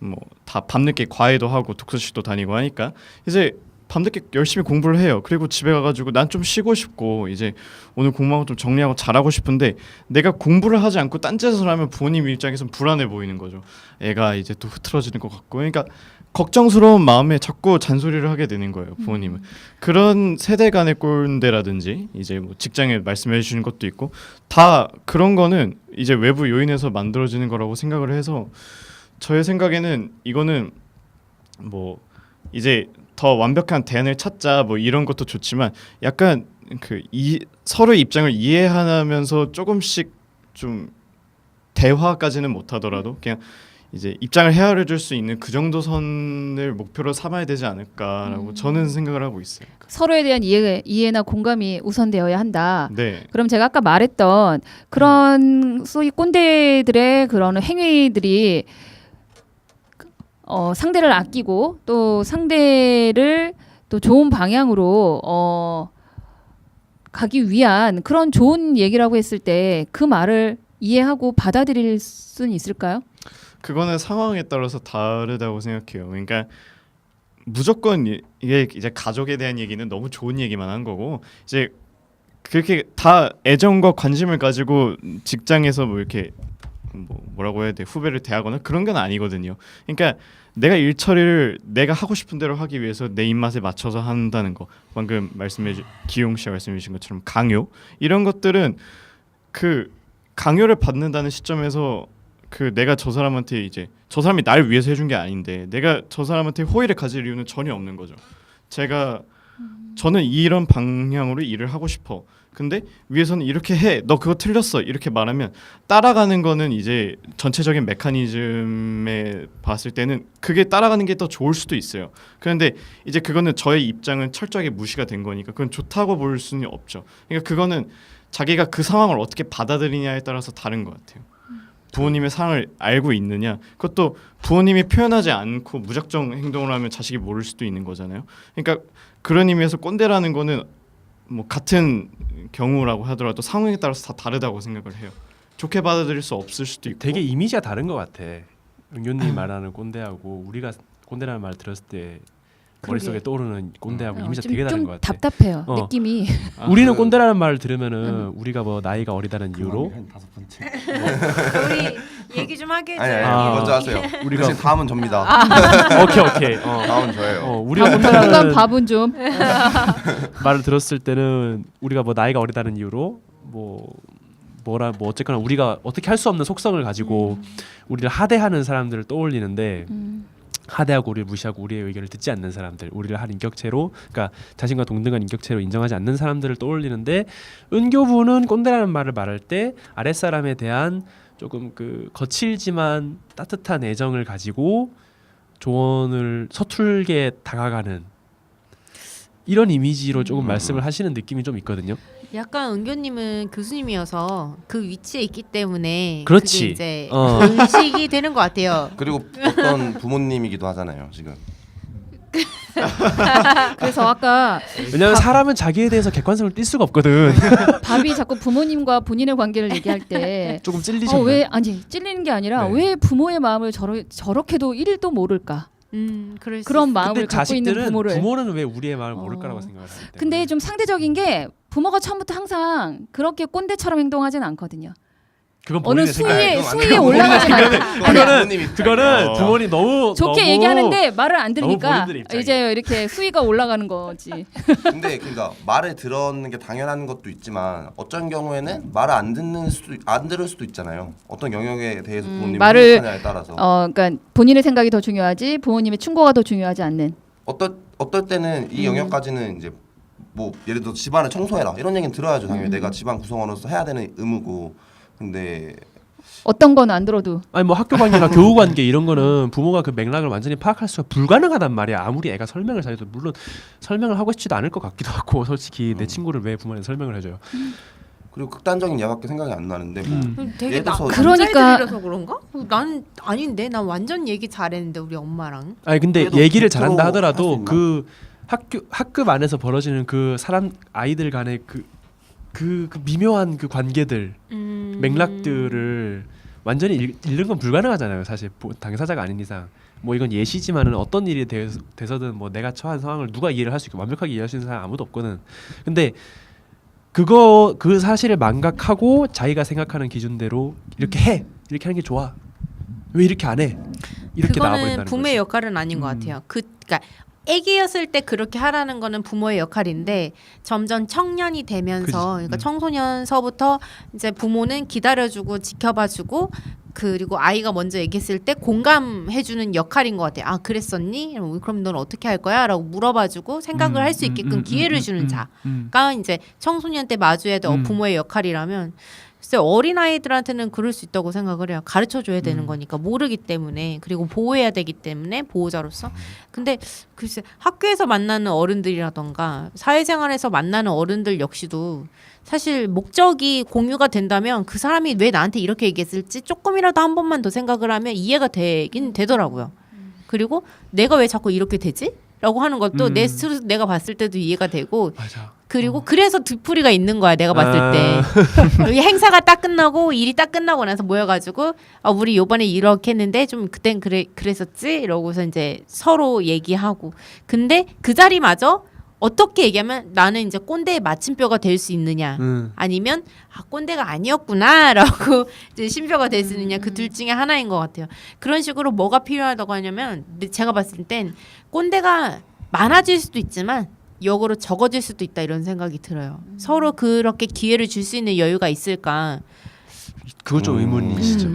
뭐 다 밤늦게 과외도 하고 독서실도 다니고 하니까 이제 밤늦게 열심히 공부를 해요. 그리고 집에 가가지고 난 좀 쉬고 싶고 이제 오늘 공부하고 좀 정리하고 잘하고 싶은데 내가 공부를 하지 않고 딴짓을 하면 부모님 입장에서는 불안해 보이는 거죠. 애가 이제 또 흐트러지는 것 같고 그러니까 걱정스러운 마음에 자꾸 잔소리를 하게 되는 거예요. 부모님은. 그런 세대 간의 꼰대라든지 이제 뭐 직장에 말씀해 주시는 것도 있고 다 그런 거는 이제 외부 요인에서 만들어지는 거라고 생각을 해서 저의 생각에는 이거는 뭐 이제 더 완벽한 대안을 찾자 뭐 이런 것도 좋지만 약간 서로의 입장을 이해하면서 조금씩 좀 대화까지는 못하더라도 그냥 이제 입장을 헤아려 줄 수 있는 그 정도 선을 목표로 삼아야 되지 않을까라고 저는 생각을 하고 있어요. 서로에 대한 이해나 공감이 우선되어야 한다. 네. 그럼 제가 아까 말했던 그런 소위 꼰대들의 그런 행위들이 상대를 아끼고 또 상대를 또 좋은 방향으로 가기 위한 그런 좋은 얘기라고 했을 때 그 말을 이해하고 받아들일 수는 있을까요? 그거는 상황에 따라서 다르다고 생각해요. 그러니까 무조건 이게 이제 가족에 대한 얘기는 너무 좋은 얘기만 한 거고 이제 그렇게 다 애정과 관심을 가지고 직장에서 뭐 이렇게 뭐라고 해야 돼 후배를 대하거나 그런 건 아니거든요. 그러니까 내가 일 처리를 내가 하고 싶은 대로 하기 위해서 내 입맛에 맞춰서 한다는 거 방금 기용 씨가 말씀해 주신 것처럼 강요 이런 것들은 그 강요를 받는다는 시점에서 내가 저 사람한테 이제 저 사람이 날 위해서 해준 게 아닌데 내가 저 사람한테 호의를 가질 이유는 전혀 없는 거죠. 저는 이런 방향으로 일을 하고 싶어. 근데 위에서는 이렇게 해. 너 그거 틀렸어. 이렇게 말하면 따라가는 거는 이제 전체적인 메커니즘에 봤을 때는 그게 따라가는 게 더 좋을 수도 있어요. 그런데 이제 그거는 저의 입장은 철저하게 무시가 된 거니까 그건 좋다고 볼 수는 없죠. 그러니까 그거는 자기가 그 상황을 어떻게 받아들이냐에 따라서 다른 것 같아요. 부모님의 상황을 알고 있느냐 그것도 부모님이 표현하지 않고 무작정 행동을 하면 자식이 모를 수도 있는 거잖아요. 그러니까 그런 의미에서 꼰대라는 거는 뭐 같은 경우라고 하더라도 상황에 따라서 다 다르다고 생각을 해요. 좋게 받아들일 수 없을 수도 있고 되게 이미지가 다른 것 같아. 은교님 말하는 꼰대하고 우리가 꼰대라는 말 들었을 때 머릿속에 떠오르는 꼰대하고 이미지가 되게 다른 것 같아. 답답해요. 느낌이. 우리는 꼰대라는 말을 들으면은 우리가 뭐 나이가 어리다는 이유로 한 5번째. 우리 얘기 좀 하게 아니 해줘요. 먼저 하세요. 우리가- 대신 다음은 접니다. 오케이. 다음은 저예요. 우리가 당분간 꼰대라는 밥은 좀. 말을 들었을 때는 우리가 뭐 나이가 어리다는 이유로 뭐 어쨌거나 우리가 어떻게 할 수 없는 속성을 가지고 우리를 하대하는 사람들을 떠올리는데 하대하고 우리를 무시하고 우리의 의견을 듣지 않는 사람들, 우리를 한 인격체로, 그러니까 자신과 동등한 인격체로 인정하지 않는 사람들을 떠올리는데 은교부는 꼰대라는 말을 말할 때 아랫사람에 대한 조금 거칠지만 따뜻한 애정을 가지고 조언을 서툴게 다가가는 이런 이미지로 조금 말씀을 하시는 느낌이 좀 있거든요. 약간 은교님은 교수님이어서 그 위치에 있기 때문에 그렇지. 그게 이제 어. 인식이 되는 것 같아요. 그리고 어떤 부모님이기도 하잖아요 지금. 그래서 아까 왜냐하면 사람은 자기에 대해서 객관성을 띌 수가 없거든. 밥이 자꾸 부모님과 본인의 관계를 얘기할 때 조금 찔리셨나요? 왜 찔리는 게 아니라 네. 왜 부모의 마음을 저렇게도 1도 모를까? 그럴 수 그런 있어요. 마음을 근데 갖고 있는 자식들은 부모를. 부모는 왜 우리의 마음을 모를까라고 생각을 하기 때문에. 근데 좀 상대적인 게 부모가 처음부터 항상 그렇게 꼰대처럼 행동하진 않거든요. 그건 어느 본인의 생각이에요. 수위에 올라가진 않아요. 그거는 부모님 너무 좋게 너무 얘기하는데 말을 안 너무 들으니까 본인들의 입장이에요. 이제 이렇게 수위가 올라가는 거지. 근데 그러니까 말을 들었는 게 당연한 것도 있지만 어떤 경우에는 말을 안 들을 수도 있잖아요. 어떤 영역에 대해서 부모님이 말을- 생각하냐에 따라서. 그러니까 본인의 생각이 더 중요하지 부모님의 충고가 더 중요하지 않는. 어떨 때는 이 영역까지는 이제 뭐 예를 들어 집안을 청소해라 이런 얘기는 들어야죠. 당연히 내가 집안 구성원으로서 해야 되는 의무고. 근데 어떤 건 안 들어도 아니 뭐 학교 관계나 교우 관계 이런 거는 부모가 그 맥락을 완전히 파악할 수가 불가능하단 말이야. 아무리 애가 설명을 잘해도 물론 설명을 하고 싶지도 않을 것 같기도 하고 솔직히 내 친구를 왜 부모한테 설명을 해줘요. 그리고 극단적인 예밖에 생각이 안 나는데 뭐 되게 예를 들어서 그러니까- 남자애들이라서 그런가? 난 아닌데 난 완전 얘기 잘했는데 우리 엄마랑. 아니 근데 그래도 얘기를 밑으로 잘한다 할수 하더라도 있나? 그 학급 안에서 벌어지는 그 사람 아이들 간의 그 미묘한 그 관계들 맥락들을 완전히 읽는 건 불가능하잖아요. 사실 당사자가 아닌 이상. 뭐 이건 예시지만은 어떤 일이 돼서든 뭐 내가 처한 상황을 누가 이해를 할 수 있고 완벽하게 이해할 수 있는 사람 아무도 없거든. 근데 그 사실을 망각하고 자기가 생각하는 기준대로 이렇게 해 이렇게 하는 게 좋아 왜 이렇게 안 해 이렇게 그거는 나와버린다는 부모의 거지. 역할은 아닌 것 같아요. 그러니까 애기였을 때 그렇게 하라는 거는 부모의 역할인데 점점 청년이 되면서 그치. 그러니까 청소년서부터 이제 부모는 기다려주고 지켜봐주고 그리고 아이가 먼저 얘기했을 때 공감해주는 역할인 것 같아요. 아 그랬었니? 그럼 넌 어떻게 할 거야? 라고 물어봐주고 생각을 할 수 있게끔 기회를 주는 자가 이제 청소년 때 마주해야 될 부모의 역할이라면 글쎄 어린 아이들한테는 그럴 수 있다고 생각을 해요. 가르쳐줘야 되는 거니까 모르기 때문에 그리고 보호해야 되기 때문에 보호자로서. 근데 글쎄 학교에서 만나는 어른들이라던가 사회생활에서 만나는 어른들 역시도 사실 목적이 공유가 된다면 그 사람이 왜 나한테 이렇게 얘기했을지 조금이라도 한 번만 더 생각을 하면 이해가 되긴 되더라고요. 그리고 내가 왜 자꾸 이렇게 되지? 라고 하는 것도 내 스스로 내가 봤을 때도 이해가 되고 맞아. 그리고 그래서 뒤풀이가 있는 거야 내가 봤을 때. 여기 행사가 딱 끝나고 일이 딱 끝나고 나서 모여가지고 우리 요번에 이렇게 했는데 좀 그땐 그랬었지 이러고서 이제 서로 얘기하고 근데 그 자리마저 어떻게 얘기하면 나는 이제 꼰대의 마침표가 될 수 있느냐 아니면 꼰대가 아니었구나라고 이제 심표가 될 수 있느냐 그 둘 중에 하나인 것 같아요. 그런 식으로 뭐가 필요하다고 하냐면 제가 봤을 땐 꼰대가 많아질 수도 있지만 역으로 적어질 수도 있다 이런 생각이 들어요. 서로 그렇게 기회를 줄 수 있는 여유가 있을까? 그거 좀 의문이시죠.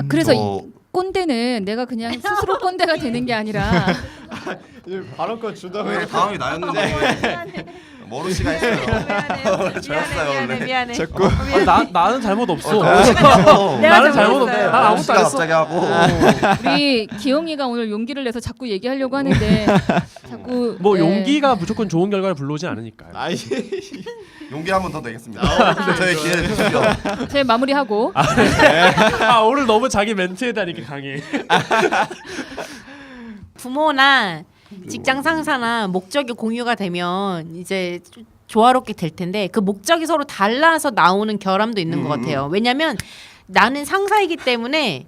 그래서 어, 이 꼰대는 내가 그냥 스스로 꼰대가 되는 게 아니라 발언권 주다가 왜 다음이 나였는데 머루 씨가 했어요. 저였어요, 원래. 미안해. 자꾸 나는 잘못 없어. 내가 나는 잘못 없어. 잘못했어요. 난 아무것도 씨가 안 했어. 갑자기 하고 우리 기영이가 오늘 용기를 내서 자꾸 얘기하려고 하는데 자꾸 뭐 네. 용기가 무조건 좋은 결과를 불러오진 않으니까요. 아이 용기 한 번 더 내겠습니다. 저의 기회를 주십시오. 제 마무리하고 오늘 너무 자기 멘트에 대한 이렇게 강해. 부모나 직장 상사나 목적이 공유가 되면 이제 조화롭게 될 텐데 그 목적이 서로 달라서 나오는 결함도 있는 것 같아요. 왜냐하면 나는 상사이기 때문에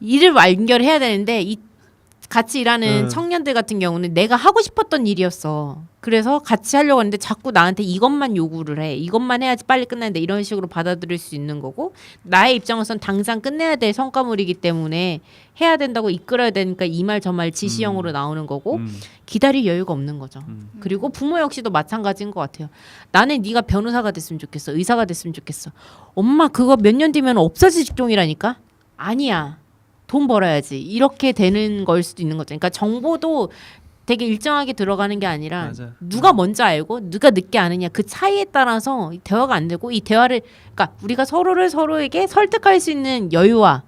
일을 완결해야 되는데 이 같이 일하는 청년들 같은 경우는 내가 하고 싶었던 일이었어. 그래서 같이 하려고 하는데 자꾸 나한테 이것만 요구를 해. 이것만 해야지 빨리 끝나는데 이런 식으로 받아들일 수 있는 거고 나의 입장으로선 당장 끝내야 될 성과물이기 때문에 해야 된다고 이끌어야 되니까 이 말 저 말 지시형으로 나오는 거고 기다릴 여유가 없는 거죠. 그리고 부모 역시도 마찬가지인 것 같아요. 나는 네가 변호사가 됐으면 좋겠어. 의사가 됐으면 좋겠어. 엄마 그거 몇 년 뒤면 없어질 직종이라니까? 아니야. 돈 벌어야지. 이렇게 되는 걸 수도 있는 거죠. 그러니까 정보도 되게 일정하게 들어가는 게 아니라 맞아. 누가 먼저 알고 누가 늦게 아느냐 그 차이에 따라서 대화가 안 되고 이 대화를 그러니까 우리가 서로를 서로에게 설득할 수 있는 여유와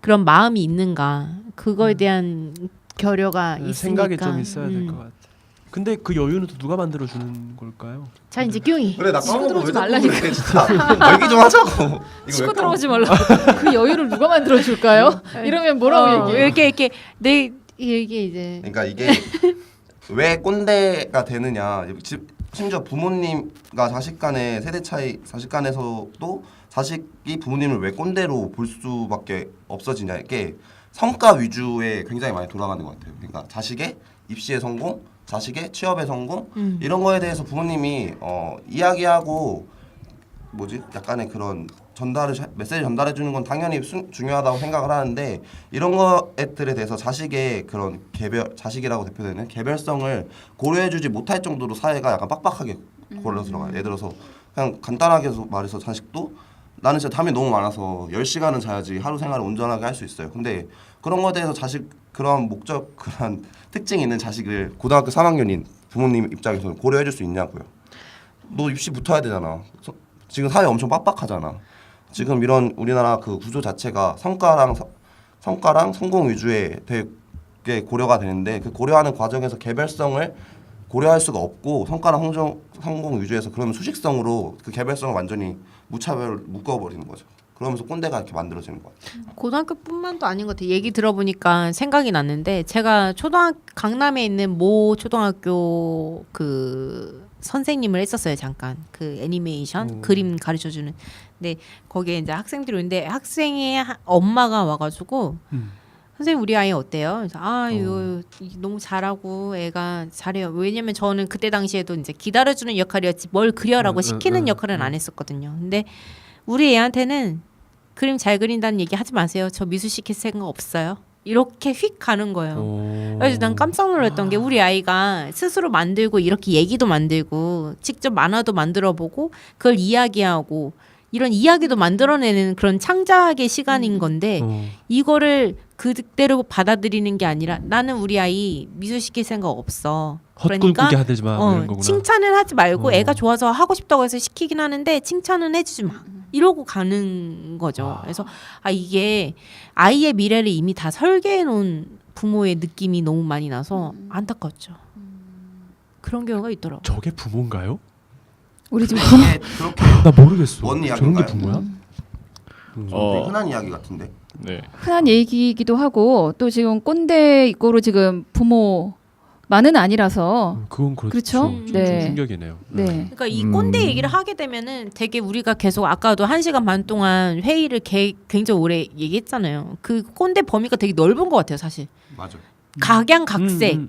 그런 마음이 있는가 그거에 대한 결여가 있으니까 생각이 좀 있어야 될 것 같아. 근데 그 여유는 또 누가 만들어 주는 걸까요? 자 이제 규영이 그래 나 까먹고 들어오지 왜 자꾸 말라니까. 그래 진짜 얘기 좀 하자고. 이거 치고 왜 들어오지 말라. 그 여유를 누가 만들어 줄까요? 이러면 뭐라고 얘기해? 이렇게 내 이게 이제 그러니까 이게 왜 꼰대가 되느냐. 심지어 부모님과 자식 간의 세대 차이, 자식 간에서도 자식이 부모님을 왜 꼰대로 볼 수밖에 없어지냐. 이게 성과 위주에 굉장히 많이 돌아가는 것 같아요. 그러니까 자식의 입시의 성공, 자식의 취업의 성공 이런 거에 대해서 부모님이 이야기하고 약간의 그런 메시지 전달해 주는 건 당연히 중요하다고 생각을 하는데 이런 것들에 대해서 자식의 그런 자식이라고 대표되는 개별성을 고려해 주지 못할 정도로 사회가 약간 빡빡하게 걸려 들어가요. 예를 들어서 그냥 간단하게 말해서 자식도 나는 진짜 잠이 너무 많아서 10시간은 자야지 하루 생활을 온전하게 할 수 있어요. 근데 그런 거에 대해서 자식 그런 목적 그런 특징이 있는 자식을 고등학교 3학년인 부모님 입장에서는 고려해줄 수 있냐고요. 너 입시 붙어야 되잖아. 지금 사회 엄청 빡빡하잖아. 지금 이런 우리나라 그 구조 자체가 성과랑 성공 위주의 되게 고려가 되는데 그 고려하는 과정에서 개별성을 고려할 수가 없고 성과랑 성공 위주에서 그러면 수식성으로 그 개별성을 완전히 무차별 묶어버리는 거죠. 그러면서 꼰대가 이렇게 만들어지는 것 같아요. 고등학교뿐만도 아닌 것 같아요. 얘기 들어보니까 생각이 났는데 제가 강남에 있는 모 초등학교 그 선생님을 했었어요. 잠깐 그 애니메이션 그림 가르쳐주는. 근데 거기에 이제 학생들이 오는데 학생의 엄마가 와가지고 선생님 우리 아이 어때요? 그래서 이거 너무 잘하고 애가 잘해요. 왜냐면 저는 그때 당시에도 이제 기다려주는 역할이었지 뭘 그려라고 시키는 역할은 안 했었거든요. 근데 우리 애한테는 그림 잘 그린다는 얘기 하지 마세요. 저 미술 시킬 생각 없어요. 이렇게 휙 가는 거예요. 그래서 난 깜짝 놀랐던 게 우리 아이가 스스로 만들고 이렇게 얘기도 만들고 직접 만화도 만들어보고 그걸 이야기하고 이런 이야기도 만들어내는 그런 창작의 시간인 건데 이거를 그대로 받아들이는 게 아니라 나는 우리 아이 미술 시킬 생각 없어. 헛꿈꾸게 하지 마 이런 거구나. 칭찬을 하지 말고 애가 좋아서 하고 싶다고 해서 시키긴 하는데 칭찬은 해주지 마. 이러고 가는 거죠. 그래서 이게 아이의 미래를 이미 다 설계해 놓은 부모의 느낌이 너무 많이 나서 안타깝죠. 그런 경우가 있더라고요. 저게 부모인가요? 우리 지금 그렇게 나 모르겠어. 뭔 저런 게 이야기인가요? 부모야? 되게 흔한 이야기 같은데. 네. 흔한 얘기이기도 하고 또 지금 꼰대 이거로 지금 부모만은 아니라서 그건 그렇죠. 그렇죠? 좀 네. 충격이네요. 네. 그러니까 이 꼰대 얘기를 하게 되면은 되게 우리가 계속 아까도 1시간 반 동안 회의를 굉장히 오래 얘기했잖아요. 그 꼰대 범위가 되게 넓은 것 같아요, 사실. 맞아. 각양각색,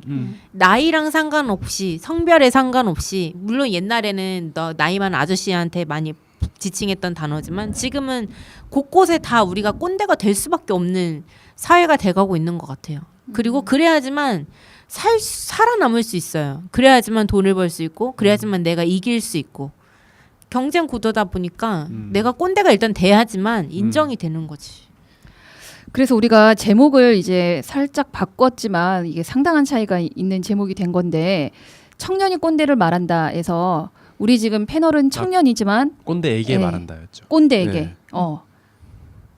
나이랑 상관없이, 성별에 상관없이, 물론 옛날에는 너 나이 많은 아저씨한테 많이 지칭했던 단어지만 지금은 곳곳에 다 우리가 꼰대가 될 수밖에 없는 사회가 돼가고 있는 것 같아요. 그리고 그래야지만 살아남을 수 있어요. 그래야지만 돈을 벌 수 있고 그래야지만 내가 이길 수 있고 경쟁 구도다 보니까 내가 꼰대가 일단 돼야지만 인정이 되는 거지. 그래서 우리가 제목을 이제 살짝 바꿨지만 이게 상당한 차이가 있는 제목이 된 건데 청년이 꼰대를 말한다에서 우리 지금 패널은 청년이지만 꼰대에게 네. 말한다였죠. 꼰대에게 네.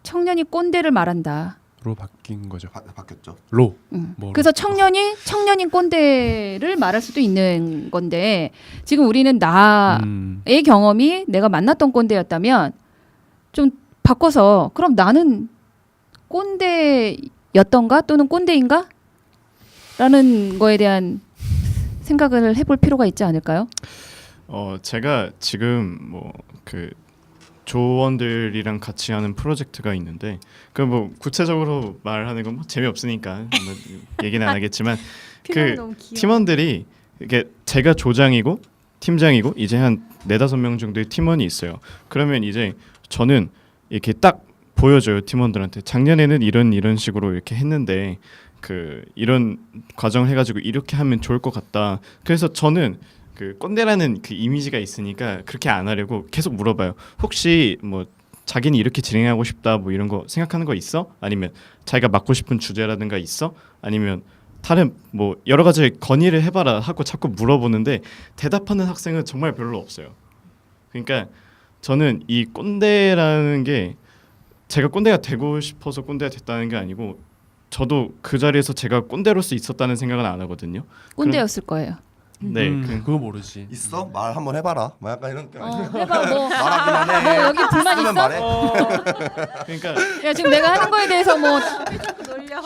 청년이 꼰대를 말한다. 로 바뀐 거죠. 바뀌었죠. 로. 뭐로? 그래서 청년인 꼰대를 말할 수도 있는 건데 지금 우리는 나의 경험이 내가 만났던 꼰대였다면 좀 바꿔서 그럼 나는 꼰대였던가 또는 꼰대인가? 라는 거에 대한 생각을 해볼 필요가 있지 않을까요? 제가 지금 뭐 그 조원들이랑 같이 하는 프로젝트가 있는데 그 뭐 구체적으로 말하는 건 뭐 재미없으니까 뭐 얘기는 안 하겠지만 그 팀원들이 이게 제가 조장이고 팀장이고 이제 한 4-5명 정도의 팀원이 있어요. 그러면 이제 저는 이렇게 딱 보여줘요 팀원들한테 작년에는 이런 식으로 이렇게 했는데 그 이런 과정을 해가지고 이렇게 하면 좋을 것 같다. 그래서 저는 그 꼰대라는 그 이미지가 있으니까 그렇게 안 하려고 계속 물어봐요. 혹시 뭐 자기는 이렇게 진행하고 싶다 뭐 이런 거 생각하는 거 있어? 아니면 자기가 맡고 싶은 주제라든가 있어? 아니면 다른 뭐 여러 가지 건의를 해봐라 하고 자꾸 물어보는데 대답하는 학생은 정말 별로 없어요. 그러니까 저는 이 꼰대라는 게 제가 꼰대가 되고 싶어서 꼰대가 됐다는 게 아니고 저도 그 자리에서 제가 꼰대로서 있었다는 생각은 안 하거든요. 꼰대였을 거예요. 네, 그거 모르지. 있어? 말 한번 해봐라. 뭐 약간 이런 게 아니에요. 해봐 뭐. 말하기만 해. 뭐 여기 불만 쓰면 있어? 말해. 그러니까 야 지금 내가 하는 거에 대해서 뭐 놀려.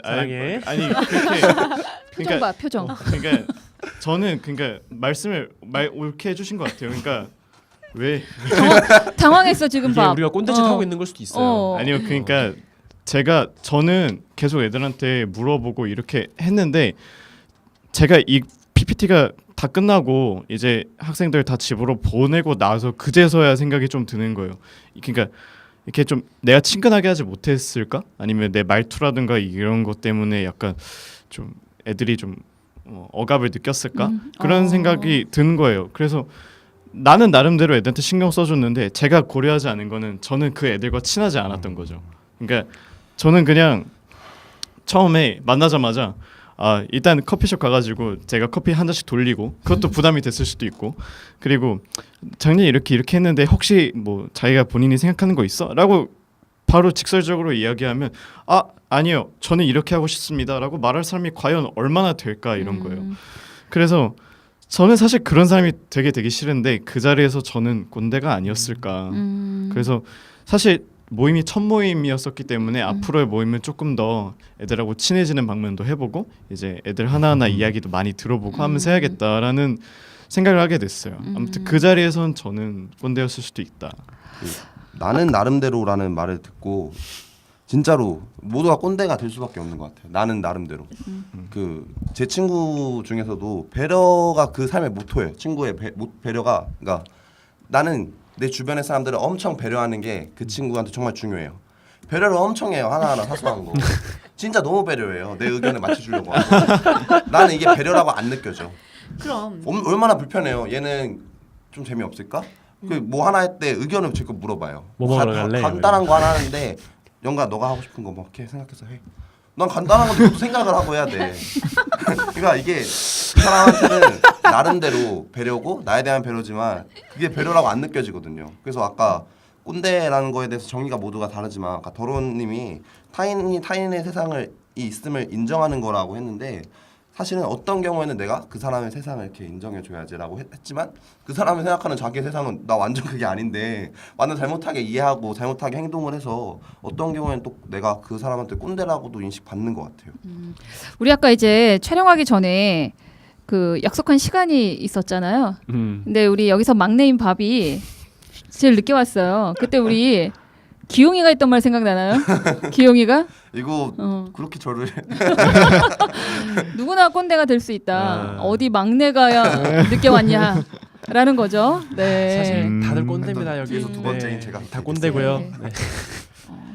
사랑해. 아니 그렇게 표정 봐 표정. 그러니까 저는 그러니까 말씀을 옳게 해주신 것 같아요. 그러니까 왜 당황했어 지금 이게 봐. 우리가 꼰대짓 하고 있는 걸 수도 있어요. 아니요 그러니까 저는 계속 애들한테 물어보고 이렇게 했는데 제가 이 PPT가 다 끝나고 이제 학생들 다 집으로 보내고 나서 그제서야 생각이 좀 드는 거예요. 그러니까 이렇게 좀 내가 친근하게 하지 못했을까? 아니면 내 말투라든가 이런 것 때문에 약간 좀 애들이 좀 억압을 느꼈을까? 그런 생각이 든 거예요. 그래서 나는 나름대로 애들한테 신경 써줬는데 제가 고려하지 않은 거는 저는 그 애들과 친하지 않았던 거죠. 그러니까 저는 그냥 처음에 만나자마자 일단 커피숍 가가지고 제가 커피 한 잔씩 돌리고 그것도 부담이 됐을 수도 있고 그리고 작년에 이렇게 했는데 혹시 뭐 자기가 본인이 생각하는 거 있어? 라고 바로 직설적으로 이야기하면 아니요 저는 이렇게 하고 싶습니다라고 말할 사람이 과연 얼마나 될까 이런 거예요. 그래서 저는 사실 그런 사람이 되게 싫은데 그 자리에서 저는 꼰대가 아니었을까. 그래서 사실 모임이 첫 모임이었었기 때문에 앞으로의 모임은 조금 더 애들하고 친해지는 방면도 해보고 이제 애들 하나하나 이야기도 많이 들어보고 하면서 해야겠다라는 생각을 하게 됐어요. 아무튼 그 자리에선 저는 꼰대였을 수도 있다. 나는 나름대로라는 말을 듣고 진짜로 모두가 꼰대가 될 수밖에 없는 것 같아요. 나는 나름대로. 그 제 친구 중에서도 배려가 그 삶의 모토예요. 친구의 배려가 그러니까 나는 내 주변의 사람들을 엄청 배려하는 게 그 친구한테 정말 중요해요. 배려를 엄청 해요. 하나하나 사소한 거. 진짜 너무 배려해요. 내 의견을 맞춰주려고 하고. 나는 이게 배려라고 안 느껴져. 그럼 얼마나 불편해요. 얘는 좀 재미없을까? 그 뭐 하나 할 때 의견을 제거 물어봐요. 뭐 먹으러 갈래? 간단한 거 하나 하는데 영가 너가 하고 싶은 거 뭐 이렇게 생각해서 해. 난 간단한 것도 너도 생각을 하고 해야 돼. 그러니까 이게 그 사람한테는 나름대로 배려고 나에 대한 배려지만 그게 배려라고 안 느껴지거든요. 그래서 아까 꼰대라는 거에 대해서 정의가 모두가 다르지만 아까 더러운님이 타인의 세상을 있음을 인정하는 거라고 했는데 사실은 어떤 경우에는 내가 그 사람의 세상을 이렇게 인정해줘야지라고 했지만 그 사람이 생각하는 자기의 세상은 나 완전 그게 아닌데 완전 잘못하게 이해하고 잘못하게 행동을 해서 어떤 경우에는 또 내가 그 사람한테 꼰대라고도 인식받는 것 같아요. 우리 아까 이제 촬영하기 전에 그 약속한 시간이 있었잖아요. 근데 우리 여기서 막내인 밥이 제일 늦게 왔어요. 그때 우리 기용이가 했던 말 생각나나요? 기용이가? 이거 그렇게 저를 누구나 꼰대가 될 수 있다. 어디 막내가야 늦게 왔냐? 라는 거죠. 네. 사실 다들 꼰대입니다 여기. 뒤에서 두 번째인 제가 다 꼰대고요. 네. 네.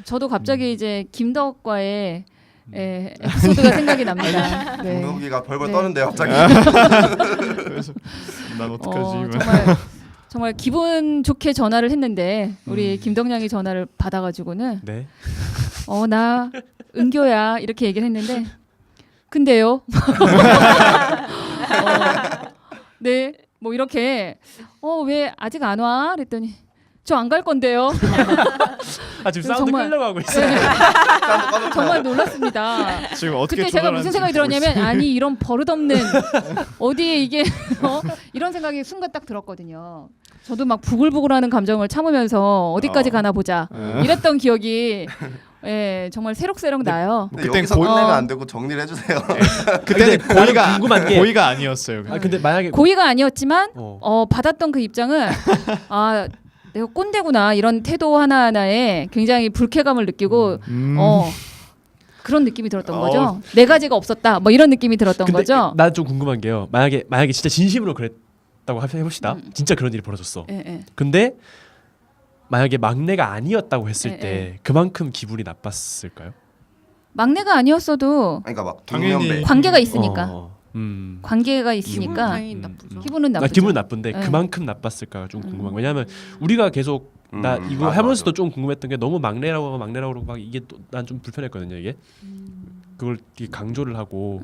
저도 갑자기 이제 김덕과의 에피소드가 생각이 납니다. 네. 김동기가 벌벌 네. 떠는데요 갑자기. 그래서 난 어떡하지? 정말 기분 좋게 전화를 했는데 우리 김덕량이 전화를 받아가지고는 네. 나 은교야 이렇게 얘기를 했는데 근데요 네 뭐 이렇게 왜 아직 안 와? 그랬더니 저 안 갈 건데요. 지금 그래서 사운드 정말- 끌려고 하고 있어요. 네, 정말 놀랐습니다. 지금 어떻게 그때 제가 무슨 생각이 들었냐면 아니 이런 버릇없는 어디에 이게 이런 생각이 순간 딱 들었거든요. 저도 막 부글부글하는 감정을 참으면서 어디까지 가나 보자 이랬던 기억이 정말 새록새록 나요. 근데 그땐 여기서 고- 끝내면 안 되고 정리를 해주세요. 그때는 나는 궁금한 게 고의가 아니었어요. 근데 만약에 고의가 아니었지만 어. 받았던 그 입장은 내가 꼰대구나 이런 태도 하나하나에 굉장히 불쾌감을 느끼고 그런 느낌이 들었던 거죠. 네 가지가 없었다. 뭐 이런 느낌이 들었던 근데 거죠. 난 좀 궁금한 게요. 만약에 진짜 진심으로 그랬다고 해봅시다. 진짜 그런 일이 벌어졌어. 예. 근데 만약에 막내가 아니었다고 했을 예, 때 그만큼 기분이 나빴을까요? 막내가 아니었어도 그러니까 막 당연히 동년배. 관계가 있으니까 기분 관계가 있으니까 당연히 나쁘죠. 기분은 나쁘죠. 기분 나쁜데 네. 그만큼 나빴을까 좀 궁금한 거. 왜냐하면 우리가 계속 나 이거 맞아, 하면서도 맞아. 좀 궁금했던 게 너무 막내라고 그러고 막 이게 난 좀 불편했거든요 이게. 그걸 되게 강조를 하고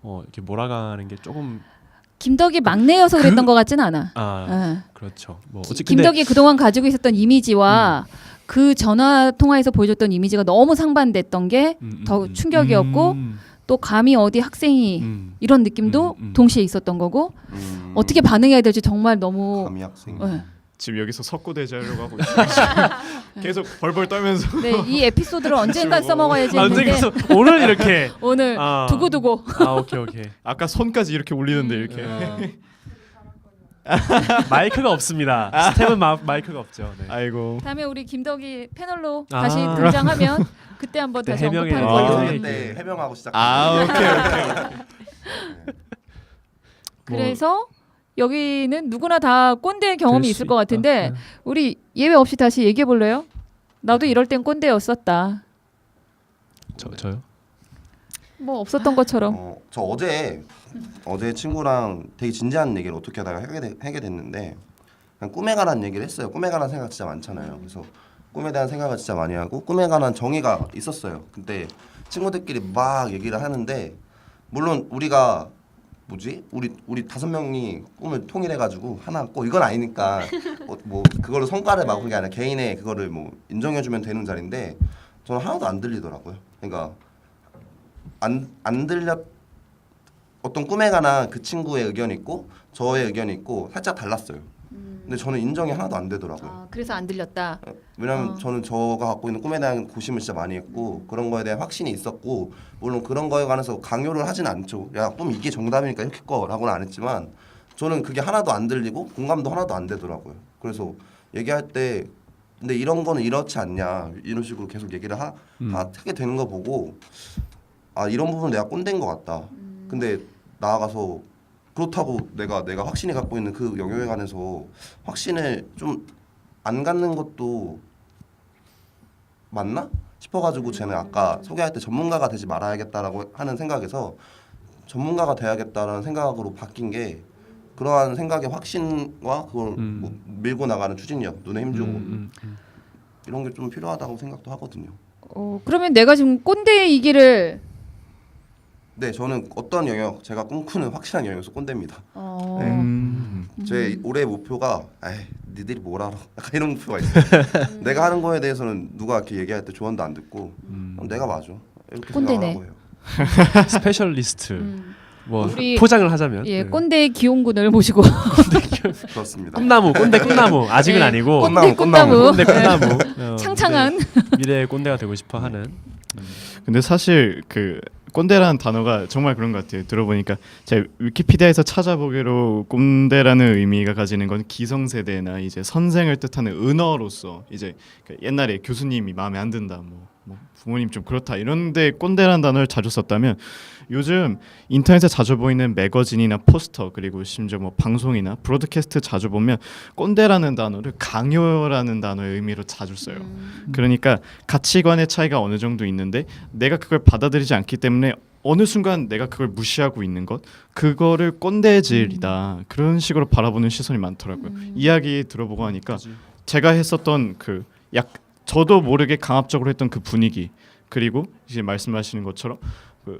이렇게 몰아가는 게 조금 김덕이 막내여서 그랬던 것 같진 않아. 그렇죠. 뭐 기- 어쨌든 근데 김덕이 그동안 가지고 있었던 이미지와 그 전화 통화에서 보여줬던 이미지가 너무 상반됐던 게 더 충격이었고 또 감히 어디 학생이 이런 느낌도 동시에 있었던 거고 어떻게 반응해야 될지 정말 너무 감히 학생. 지금 여기서 석고대자려고 하고 있어요. 계속 벌벌 떨면서 네, 이 에피소드를 언젠가 써먹어야지 언제 했는데 그래서 오늘 이렇게 오늘 두고두고 오케이 아까 손까지 이렇게 올리는데 이렇게 마이크가 없습니다. 스텝은 마이크가 없죠. 네. 아이고 다음에 우리 김덕이 패널로 아. 다시 등장하면 그때 한번 그때 다시 해명해. 언급하는 아. 걸로. 그때 해명하고 시작. 오케이. 그래서 여기는 누구나 다 꼰대 경험이 될 있을 수 것 같은데 있다. 우리 예외 없이 다시 얘기해 볼래요? 나도 이럴 땐 꼰대였었다. 저요? 뭐 없었던 것처럼. 저 어제 친구랑 되게 진지한 얘기를 어떻게 하다가 하게 됐는데 그냥 꿈에 관한 얘기를 했어요. 꿈에 관한 생각 진짜 많잖아요. 그래서 꿈에 대한 생각을 진짜 많이 하고 꿈에 관한 정의가 있었어요. 근데 친구들끼리 막 얘기를 하는데 물론 우리가 뭐지? 우리 5명이 꿈을 통일해가지고 하나 꿔 이건 아니니까 뭐 그걸로 성과를 막은 게 아니라 개인의 그거를 뭐 인정해주면 되는 자리인데 저는 하나도 안 들리더라고요. 그러니까 안 들렸 어떤 꿈에 관한 그 친구의 의견이 있고 저의 의견이 있고 살짝 달랐어요. 근데 저는 인정이 하나도 안 되더라고요. 아, 그래서 안 들렸다. 왜냐면 저는 저가 갖고 있는 꿈에 대한 고심을 진짜 많이 했고 그런 거에 대한 확신이 있었고 물론 그런 거에 관해서 강요를 하진 않죠. 야, 꿈 이게 정답이니까 이렇게 꿔라고는 안 했지만 저는 그게 하나도 안 들리고 공감도 하나도 안 되더라고요. 그래서 얘기할 때 근데 이런 거는 이렇지 않냐 이런 식으로 계속 얘기를 하게 되는 거 보고 아 이런 부분 내가 꼰대인 것 같다. 근데 나아가서 그렇다고 내가 확신이 갖고 있는 그 영역에 관해서 확신을 좀 안 갖는 것도 맞나 싶어가지고 쟤는 아까 소개할 때 전문가가 되지 말아야겠다라고 하는 생각에서 전문가가 돼야겠다라는 생각으로 바뀐 게 그러한 생각의 확신과 그걸 뭐 밀고 나가는 추진력, 눈에 힘주고 이런 게 좀 필요하다고 생각도 하거든요. 그러면 내가 지금 꼰대이기를 네, 저는 어떤 영역 제가 꿈꾸는 확실한 영역에서 꼰대입니다. 네. 제 올해 목표가 에이 니들이 뭘 알아 약간 이런 목표가 있어요. 내가 하는 거에 대해서는 누가 이렇게 얘기할 때 조언도 안 듣고 그럼 내가 맞아 이렇게 꼰대네. 생각하고 해요. 스페셜리스트 뭐 우리- 포장을 하자면 예, 네. 꼰대 기용군을 모시고 그렇습니다. 꿈나무 꼰대 꿈나무 아직은 네, 아니고 꼰대 꽃나무. 꿈나무 꼰대 꿈나무 창창한 미래의 꼰대가 되고 싶어하는 근데 사실 그 꼰대라는 단어가 정말 그런 것 같아요. 들어보니까 제가 위키피디아에서 찾아보기로 꼰대라는 의미가 가지는 건 기성세대나 이제 선생을 뜻하는 은어로서 이제 그 옛날에 교수님이 마음에 안 든다, 뭐 부모님 좀 그렇다 이런데 꼰대라는 단어를 자주 썼다면 요즘 인터넷에 자주 보이는 매거진이나 포스터 그리고 심지어 뭐 방송이나 브로드캐스트 자주 보면 꼰대라는 단어를 강요라는 단어의 의미로 자주 써요. 그러니까 가치관의 차이가 어느 정도 있는데 내가 그걸 받아들이지 않기 때문에 어느 순간 내가 그걸 무시하고 있는 것 그거를 꼰대질이다 그런 식으로 바라보는 시선이 많더라고요. 이야기 들어보고 하니까 제가 했었던 그 저도 모르게 강압적으로 했던 그 분위기 그리고 이제 말씀하시는 것처럼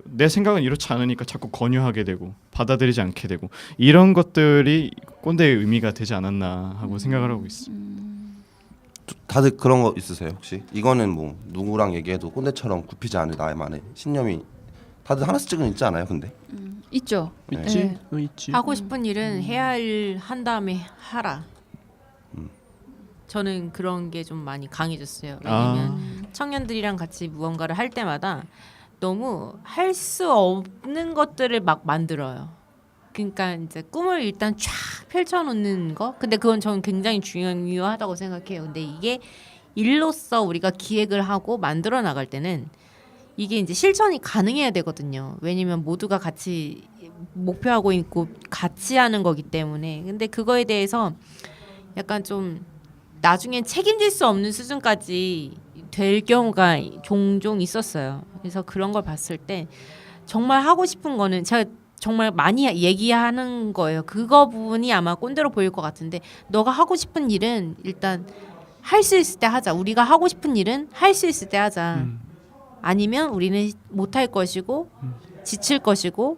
내 생각은 이렇지 않으니까 자꾸 권유하게 되고 받아들이지 않게 되고 이런 것들이 꼰대의 의미가 되지 않았나 하고 생각을 하고 있어요. 다들 그런 거 있으세요 혹시? 이거는 뭐 누구랑 얘기해도 꼰대처럼 굽히지 않을 나만의 신념이 다들 하나씩은 있지 않아요? 근데 있죠. 있지 네. 있지 하고 싶은 일은 해야 할 일 한 다음에 하라. 저는 그런 게 좀 많이 강해졌어요. 왜냐면 청년들이랑 같이 무언가를 할 때마다 너무 할 수 없는 것들을 막 만들어요. 그러니까 이제 꿈을 일단 쫙 펼쳐놓는 거. 근데 그건 저는 굉장히 중요하다고 생각해요. 근데 이게 일로서 우리가 기획을 하고 만들어 나갈 때는 이게 이제 실천이 가능해야 되거든요. 왜냐면 모두가 같이 목표하고 있고 같이 하는 거기 때문에. 근데 그거에 대해서 약간 좀 나중엔 책임질 수 없는 수준까지 될 경우가 종종 있었어요. 그래서 그런 걸 봤을 때 정말 하고 싶은 거는 제가 정말 많이 얘기하는 거예요. 그거 부분이 아마 꼰대로 보일 것 같은데 너가 하고 싶은 일은 일단 할 수 있을 때 하자. 우리가 하고 싶은 일은 할 수 있을 때 하자. 아니면 우리는 못할 것이고 지칠 것이고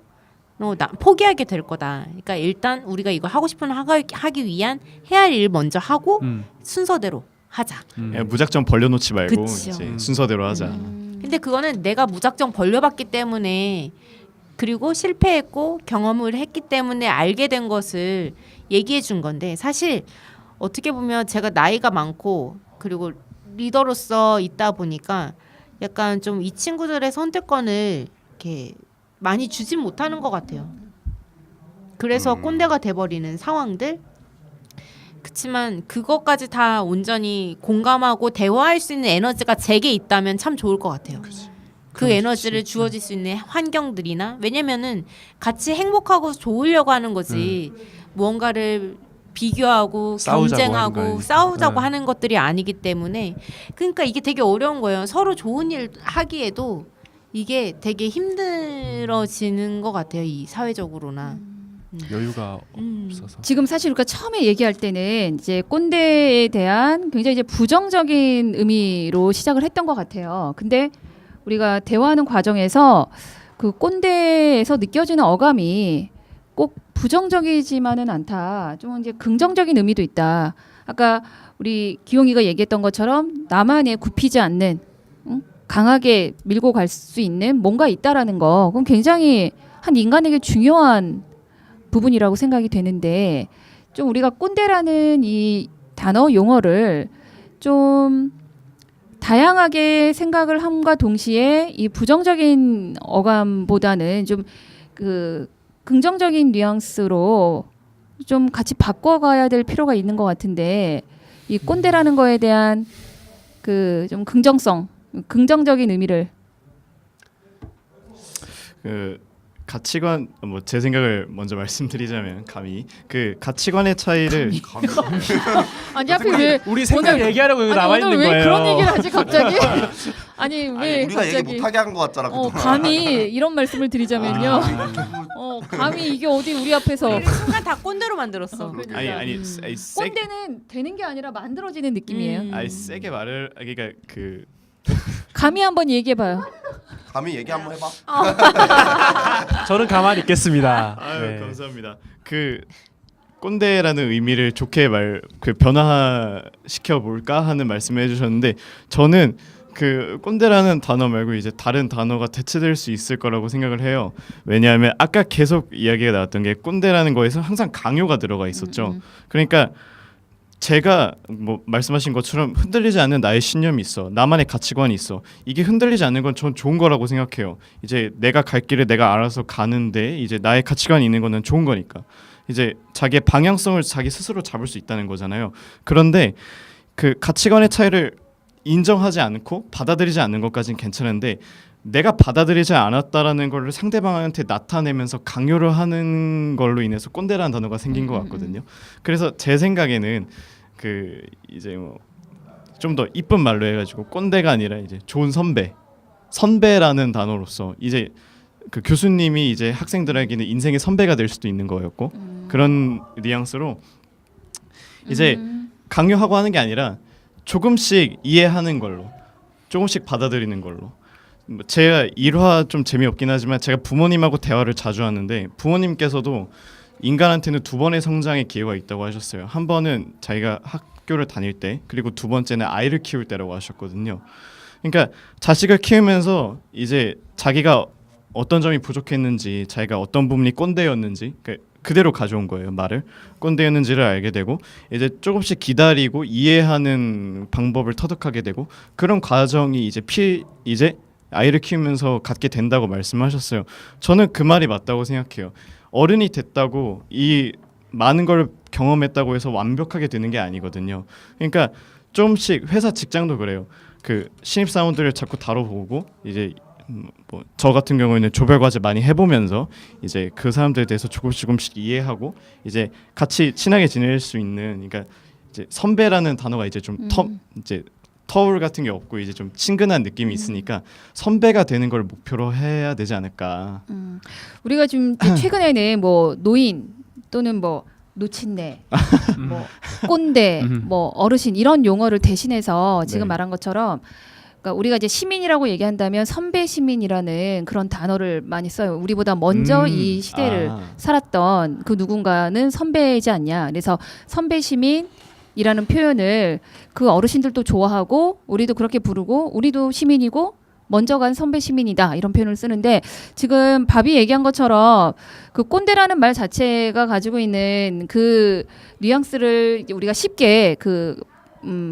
포기하게 될 거다. 그러니까 일단 우리가 이거 하고 싶은 하기 위한 해야 할 일 먼저 하고 순서대로 하자. 무작정 벌려놓지 말고 그쵸. 이제 순서대로 하자. 근데 그거는 내가 무작정 벌려봤기 때문에 그리고 실패했고 경험을 했기 때문에 알게 된 것을 얘기해 준 건데 사실 어떻게 보면 제가 나이가 많고 그리고 리더로서 있다 보니까 약간 좀 이 친구들의 선택권을 이렇게 많이 주진 못하는 것 같아요. 그래서 꼰대가 돼버리는 상황들. 그렇지만 그것까지 다 온전히 공감하고 대화할 수 있는 에너지가 제게 있다면 참 좋을 것 같아요. 그 에너지를 주어질 수 있는 환경들이나 왜냐면은 같이 행복하고 좋으려고 하는 거지 무언가를 비교하고 싸우자고 하는 거 경쟁하고 아니니까. 싸우자고 네. 하는 것들이 아니기 때문에 그러니까 이게 되게 어려운 거예요. 서로 좋은 일 하기에도 이게 되게 힘들어지는 것 같아요. 이 사회적으로나. 여유가 없어서 지금 사실 우리가 처음에 얘기할 때는 이제 꼰대에 대한 굉장히 이제 부정적인 의미로 시작을 했던 것 같아요. 근데 우리가 대화하는 과정에서 그 꼰대에서 느껴지는 어감이 꼭 부정적이지만은 않다. 좀 이제 긍정적인 의미도 있다. 아까 우리 기용이가 얘기했던 것처럼 나만의 굽히지 않는 강하게 밀고 갈 수 있는 뭔가 있다라는 거. 그건 굉장히 한 인간에게 중요한 부분이라고 생각이 되는데 좀 우리가 꼰대라는 이 단어 용어를 좀 다양하게 생각을 함과 동시에 이 부정적인 어감보다는 좀 그 긍정적인 뉘앙스로 좀 같이 바꿔가야 될 필요가 있는 것 같은데 이 꼰대라는 거에 대한 그 좀 긍정성, 긍정적인 의미를 그 가치관 뭐 제 생각을 먼저 말씀드리자면 감히 그 가치관의 차이를 아니 하필 왜 우리 생각 얘기하려고 여기 아니 나와 오늘 있는 왜 거예요. 그런 얘기를 하지 갑자기? 아니 아니, 왜 우리가 얘기 갑자기? 못하게 한 것 같잖아. 그동안. 감히 이런 말씀을 드리자면요. 감히 이게 어디 우리 앞에서 우리를 순간 다 꼰대로 만들었어. 아니 꼰대는 되는 게 아니라 만들어지는 느낌이에요. 아니 세게 말을 그러니까 그 감히 한번 얘기해봐요. 감히 얘기 한번 해봐. 저는 가만히 있겠습니다. 아유 네. 감사합니다. 그 꼰대라는 의미를 좋게 그 변화시켜 볼까 하는 말씀을 해주셨는데 저는 그 꼰대라는 단어 말고 이제 다른 단어가 대체될 수 있을 거라고 생각을 해요. 왜냐하면 아까 계속 이야기가 나왔던 게 꼰대라는 거에서 항상 강요가 들어가 있었죠. 그러니까 제가 뭐 말씀하신 것처럼 흔들리지 않는 나의 신념이 있어. 나만의 가치관이 있어. 이게 흔들리지 않는 건 전 좋은 거라고 생각해요. 이제 내가 갈 길을 내가 알아서 가는데 이제 나의 가치관이 있는 거는 좋은 거니까. 이제 자기의 방향성을 자기 스스로 잡을 수 있다는 거잖아요. 그런데 그 가치관의 차이를 인정하지 않고 받아들이지 않는 것까지는 괜찮은데 내가 받아들이지 않았다라는 걸 상대방한테 나타내면서 강요를 하는 걸로 인해서 꼰대라는 단어가 생긴 것 같거든요. 그래서 제 생각에는 그 이제 뭐 좀 더 이쁜 말로 해가지고 꼰대가 아니라 이제 좋은 선배라는 단어로서 이제 그 교수님이 이제 학생들에게는 인생의 선배가 될 수도 있는 거였고 그런 뉘앙스로 이제 강요하고 하는 게 아니라 조금씩 이해하는 걸로 조금씩 받아들이는 걸로 제가 일화 좀 재미없긴 하지만 제가 부모님하고 대화를 자주 하는데 부모님께서도 인간한테는 두 번의 성장의 기회가 있다고 하셨어요. 한 번은 자기가 학교를 다닐 때 그리고 두 번째는 아이를 키울 때라고 하셨거든요. 그러니까 자식을 키우면서 이제 자기가 어떤 점이 부족했는지 자기가 어떤 부분이 꼰대였는지 그대로 가져온 거예요. 말을 꼰대였는지를 알게 되고 이제 조금씩 기다리고 이해하는 방법을 터득하게 되고 그런 과정이 이제 아이를 키우면서 갖게 된다고 말씀하셨어요. 저는 그 말이 맞다고 생각해요. 어른이 됐다고 이 많은 걸 경험했다고 해서 완벽하게 되는 게 아니거든요. 그러니까 조금씩 회사 직장도 그래요. 그 신입 사원들을 자꾸 다뤄보고 이제 뭐 저 같은 경우에는 조별 과제 많이 해보면서 이제 그 사람들에 대해서 조금씩 이해하고 이제 같이 친하게 지낼 수 있는 그러니까 이제 선배라는 단어가 이제 좀 이제 터울 같은 게 없고 이제 좀 친근한 느낌이 있으니까 선배가 되는 걸 목표로 해야 되지 않을까. 우리가 지금 최근에는 뭐 노인 또는 뭐 노친네, 뭐 꼰대, 뭐 어르신 이런 용어를 대신해서 지금 네. 말한 것처럼 그러니까 우리가 이제 시민이라고 얘기한다면 선배 시민이라는 그런 단어를 많이 써요. 우리보다 먼저 이 시대를 살았던 그 누군가는 선배이지 않냐. 그래서 선배 시민이라는 표현을 그 어르신들도 좋아하고 우리도 그렇게 부르고 우리도 시민이고 먼저 간 선배 시민이다 이런 표현을 쓰는데 지금 밥이 얘기한 것처럼 그 꼰대라는 말 자체가 가지고 있는 그 뉘앙스를 우리가 쉽게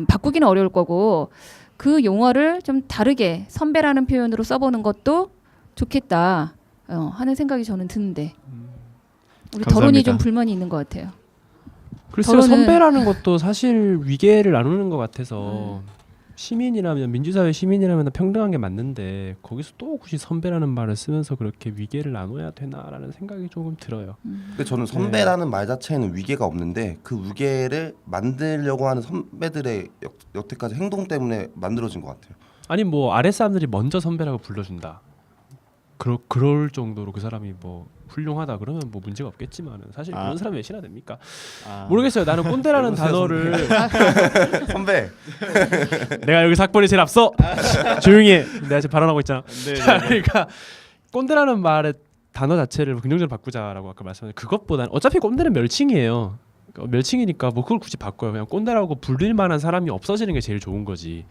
바꾸기는 어려울 거고 그 용어를 좀 다르게 선배라는 표현으로 써보는 것도 좋겠다 하는 생각이 저는 드는데 우리 감사합니다. 더론이 좀 불만이 있는 것 같아요. 글쎄요, 더러는- 선배라는 것도 사실 위계를 나누는 것 같아서 시민이라면 민주사회 시민이라면 평등한 게 맞는데 거기서 또 굳이 선배라는 말을 쓰면서 그렇게 위계를 나눠야 되나라는 생각이 조금 들어요. 근데 저는 선배라는 말 자체에는 위계가 없는데 그 위계를 만들려고 하는 선배들의 여태까지 행동 때문에 만들어진 것 같아요. 아니 뭐 아랫 사람들이 먼저 선배라고 불러준다. 그럴 정도로 그 사람이 뭐 훌륭하다 그러면 뭐 문제가 없겠지만은 사실 그런 사람이 왜 신화 됩니까? 모르겠어요. 나는 꼰대라는 단어를 선배. 내가 여기 사건이 제일 앞서 조용히 해. 내가 지금 발언하고 있잖아. 네, 자, 그러니까 꼰대라는 말의 단어 자체를 긍정적으로 바꾸자라고 아까 말씀하신 그것보다는 어차피 꼰대는 멸칭이에요. 멸칭이니까 뭐 그걸 굳이 바꿔요. 그냥 꼰대라고 불릴 만한 사람이 없어지는 게 제일 좋은 거지.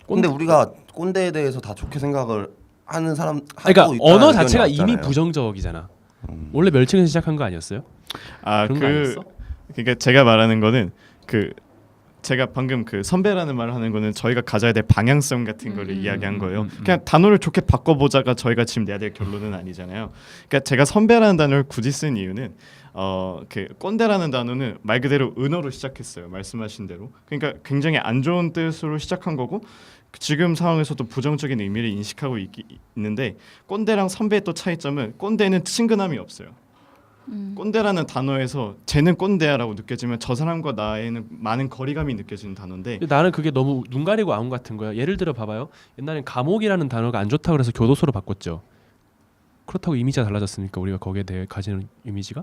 근데 우리가 꼰대에 대해서 다 좋게 생각을 하는 사람 그러니까 하고 있다는 언어 의견이 자체가 이미 왔잖아요. 부정적이잖아. 원래 멸칭에서 시작한 거 아니었어요? 아, 그런 거 아니었어? 그러니까 제가 말하는 거는 제가 방금 선배라는 말을 하는 거는 저희가 가져야 될 방향성 같은 거를 이야기한 거예요. 그냥 단어를 좋게 바꿔보자가 저희가 지금 내야 될 결론은 아니잖아요. 그러니까 제가 선배라는 단어를 굳이 쓴 이유는 꼰대라는 단어는 말 그대로 은어로 시작했어요. 말씀하신 대로. 그러니까 굉장히 안 좋은 뜻으로 시작한 거고 지금 상황에서도 부정적인 의미를 인식하고 있는데 꼰대랑 선배의 또 차이점은 꼰대는 친근함이 없어요. 꼰대라는 단어에서 쟤는 꼰대야라고 느껴지면 저 사람과 나에는 많은 거리감이 느껴지는 단어인데 근데 나는 그게 너무 눈 가리고 아웅 같은 거야. 예를 들어 봐봐요. 옛날엔 감옥이라는 단어가 안 좋다고 그래서 교도소로 바꿨죠. 그렇다고 이미지가 달라졌으니까 우리가 거기에 대해 가지는 이미지가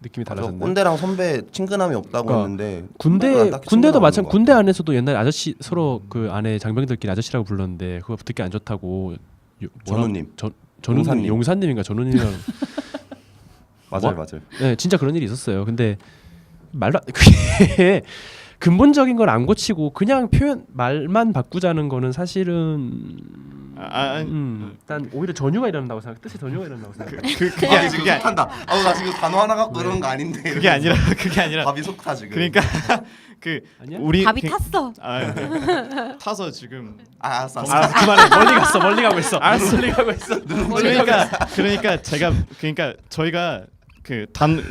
느낌이 달라졌네. 꼰대랑 선배 친근함이 없다고 그러니까 했는데 군대도 친근함이 마찬. 없는 군대 것 안에서도 옛날 아저씨 서로 그 안에 장병들끼리 아저씨라고 불렀는데 그거 듣기 안 좋다고 전우님. 전우님 용사님인가 전우님이랑 맞아요, 뭐? 맞아요. 네, 진짜 그런 일이 있었어요. 근데 말로 그게 근본적인 걸 안 고치고 그냥 표현 말만 바꾸자는 거는 사실은 난 오히려 전유가 일어난다고 생각. 뜻의 전유가 일어난다고 생각. 그게 지금 속탄다. 나 지금 단어 하나 갖고 그러는 거 아닌데. 그게 아니라 밥이 속타 지금. 그러니까 아니야? 우리 밥이 탔어. 타서 지금 알았어. 그만해. 멀리 가고 있어. 알았어. 멀리 가고 있어. 그러니까 저희가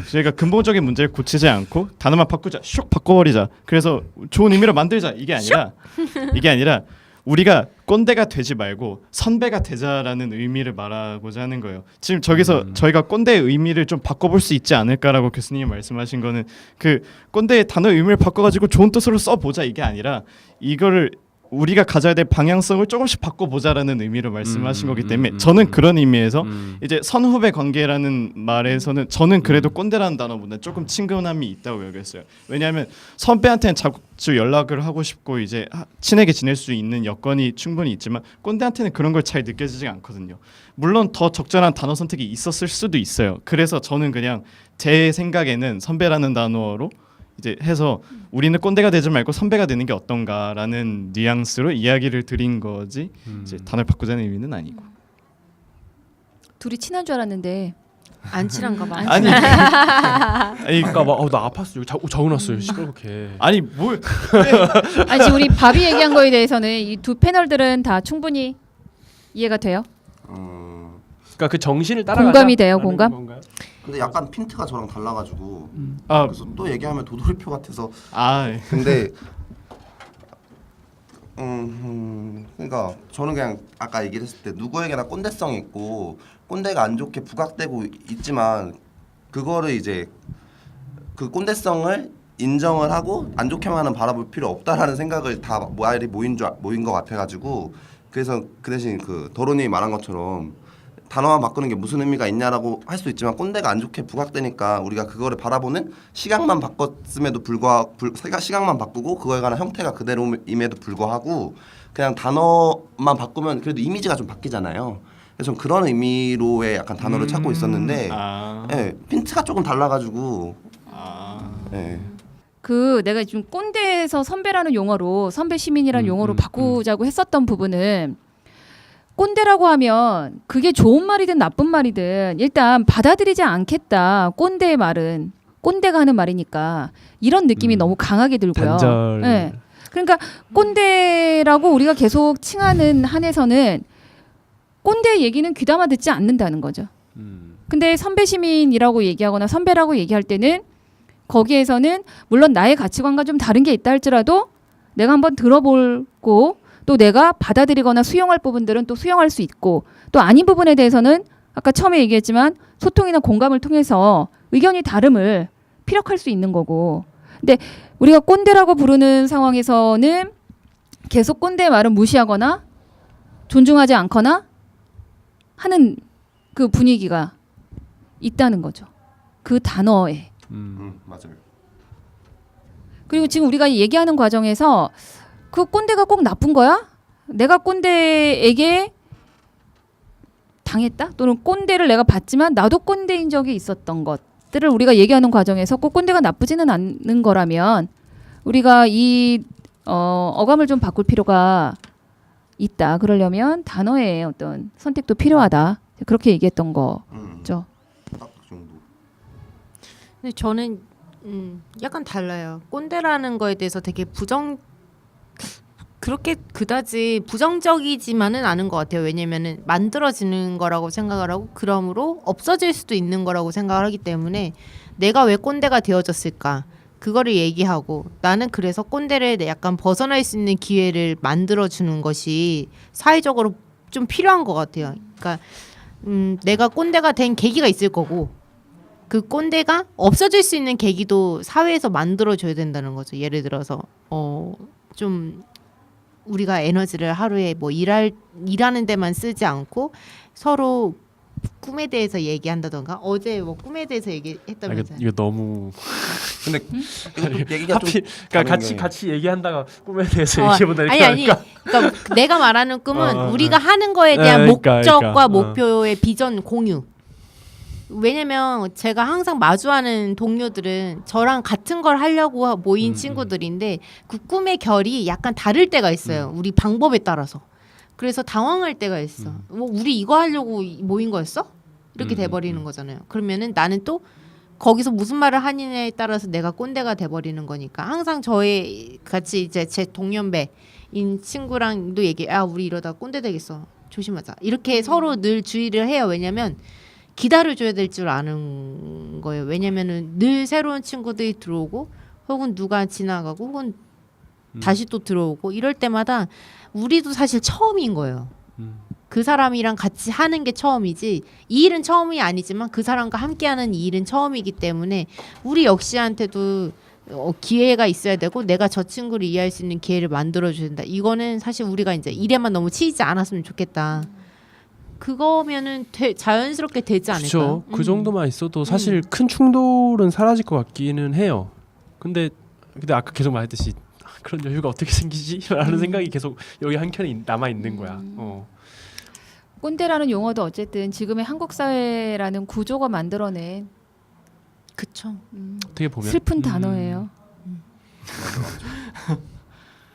저희가 근본적인 문제를 고치지 않고 단어만 바꾸자, 슉 바꿔버리자. 그래서 좋은 의미로 만들자. 이게 아니라 우리가 꼰대가 되지 말고 선배가 되자라는 의미를 말하고자 하는 거예요. 지금 저기서 저희가 꼰대의 의미를 좀 바꿔볼 수 있지 않을까라고 교수님이 말씀하신 거는 꼰대의 단어 의미를 바꿔가지고 좋은 뜻으로 써보자 이게 아니라 이거를 우리가 가져야 될 방향성을 조금씩 바꿔보자라는 의미로 말씀하신 거기 때문에 저는 그런 의미에서 이제 선후배 관계라는 말에서는 저는 그래도 꼰대라는 단어보다 조금 친근함이 있다고 여겼어요. 왜냐하면 선배한테는 자주 연락을 하고 싶고 이제 친하게 지낼 수 있는 여건이 충분히 있지만 꼰대한테는 그런 걸 잘 느껴지지 않거든요. 물론 더 적절한 단어 선택이 있었을 수도 있어요. 그래서 저는 그냥 제 생각에는 선배라는 단어로 이제 해서 우리는 꼰대가 되지 말고 선배가 되는 게 어떤가라는 뉘앙스로 이야기를 드린 거지 이제 단어를 바꾸자는 의미는 아니고. 둘이 친한 줄 알았는데 안 친한가 봐. 아니 아까 막 나 아팠어. 여기 적어놨어요. 시끄럽게. 아니 뭘 아니 지금 우리 밥이 얘기한 거에 대해서는 이 두 패널들은 다 충분히 이해가 돼요? 그러니까 그 정신을 따라가자. 공감이 돼요, 공감? 건가요? 근데 약간 핀트가 저랑 달라가지고 아, 그래서 또 얘기하면 도돌이표 같아서. 아 근데 그러니까 저는 그냥 아까 얘기했을 때 누구에게나 꼰대성이 있고 꼰대가 안 좋게 부각되고 있지만 그거를 이제 그 꼰대성을 인정을 하고 안 좋게만은 바라볼 필요 없다라는 생각을 다 모인 것 같아가지고 그래서 그 대신 도론이 말한 것처럼 단어만 바꾸는 게 무슨 의미가 있냐라고 할 수 있지만 꼰대가 안 좋게 부각되니까 우리가 그거를 바라보는 시각만 바꿨음에도 불구하고 시각만 바꾸고 그거에 관한 형태가 그대로임에도 불구하고 그냥 단어만 바꾸면 그래도 이미지가 좀 바뀌잖아요. 그래서 좀 그런 의미로의 약간 단어를 찾고 있었는데 핀트가 조금 달라가지고 내가 지금 꼰대에서 선배라는 용어로 선배 시민이라는 용어로 바꾸자고 했었던 부분은 꼰대라고 하면 그게 좋은 말이든 나쁜 말이든 일단 받아들이지 않겠다. 꼰대의 말은 꼰대가 하는 말이니까 이런 느낌이 너무 강하게 들고요. 단절. 네. 그러니까 꼰대라고 우리가 계속 칭하는 한에서는 꼰대의 얘기는 귀담아 듣지 않는다는 거죠. 근데 선배 시민이라고 얘기하거나 선배라고 얘기할 때는 거기에서는 물론 나의 가치관과 좀 다른 게 있다 할지라도 내가 한번 들어보고 또 내가 받아들이거나 수용할 부분들은 또 수용할 수 있고 또 아닌 부분에 대해서는 아까 처음에 얘기했지만 소통이나 공감을 통해서 의견이 다름을 피력할 수 있는 거고 근데 우리가 꼰대라고 부르는 상황에서는 계속 꼰대의 말은 무시하거나 존중하지 않거나 하는 그 분위기가 있다는 거죠. 그 단어에. 맞아요. 그리고 지금 우리가 얘기하는 과정에서 그 꼰대가 꼭 나쁜 거야? 내가 꼰대에게 당했다 또는 꼰대를 내가 봤지만 나도 꼰대인 적이 있었던 것들을 우리가 얘기하는 과정에서 꼭 꼰대가 나쁘지는 않는 거라면 우리가 이 어감을 좀 바꿀 필요가 있다. 그러려면 단어의 어떤 선택도 필요하다. 그렇게 얘기했던 거죠. 딱 그 정도. 근데 저는 약간 달라요. 꼰대라는 거에 대해서 되게 그렇게 그다지 부정적이지만은 않은 것 같아요. 왜냐면은 만들어지는 거라고 생각을 하고 그러므로 없어질 수도 있는 거라고 생각을 하기 때문에 내가 왜 꼰대가 되어졌을까? 그거를 얘기하고 나는 그래서 꼰대를 약간 벗어날 수 있는 기회를 만들어주는 것이 사회적으로 좀 필요한 것 같아요. 그러니까 내가 꼰대가 된 계기가 있을 거고 그 꼰대가 없어질 수 있는 계기도 사회에서 만들어줘야 된다는 거죠. 예를 들어서 좀 우리가 에너지를 하루에 뭐 일하는 데만 쓰지 않고 서로 꿈에 대해서 얘기한다던가 어제 뭐 꿈에 대해서 아, 얘기했다면서요. 이거 너무 근데 이것도 얘기가 좀 하필 그러니까 다른 게- 같이 얘기한다가 꿈에 대해서 어, 얘기해본다 아니 이렇게 아니 하니까 그러니까 내가 말하는 꿈은 어, 우리가 하는 거에 대한 그러니까, 목적과 그러니까. 목표의 비전 공유. 왜냐면 제가 항상 마주하는 동료들은 저랑 같은 걸 하려고 모인 친구들인데 그 꿈의 결이 약간 다를 때가 있어요. 우리 방법에 따라서. 그래서 당황할 때가 있어. 뭐 우리 이거 하려고 모인 거였어? 이렇게 돼버리는 거잖아요. 그러면은 나는 또 거기서 무슨 말을 하느냐에 따라서 내가 꼰대가 돼버리는 거니까 항상 저의 같이 이제 제 동년배인 친구랑도 우리 이러다 꼰대 되겠어. 조심하자. 이렇게 서로 늘 주의를 해요. 왜냐면 기다려줘야 될 줄 아는 거예요. 왜냐면은 늘 새로운 친구들이 들어오고 혹은 누가 지나가고 혹은 다시 또 들어오고 이럴 때마다 우리도 사실 처음인 거예요. 그 사람이랑 같이 하는 게 처음이지 이 일은 처음이 아니지만 그 사람과 함께하는 이 일은 처음이기 때문에 우리 역시한테도 기회가 있어야 되고 내가 저 친구를 이해할 수 있는 기회를 만들어줘야 된다. 이거는 사실 우리가 이제 일에만 너무 치이지 않았으면 좋겠다. 그거면은 자연스럽게 되지 않을까요? 그렇죠. 그 정도만 있어도 사실 큰 충돌은 사라질 것 같기는 해요. 근데 아까 계속 말했듯이 그런 여유가 어떻게 생기지?라는 생각이 계속 여기 한 켠에 남아 있는 거야. 꼰대라는 용어도 어쨌든 지금의 한국 사회라는 구조가 만들어낸 그쵸. 어떻게 보면 슬픈 단어예요.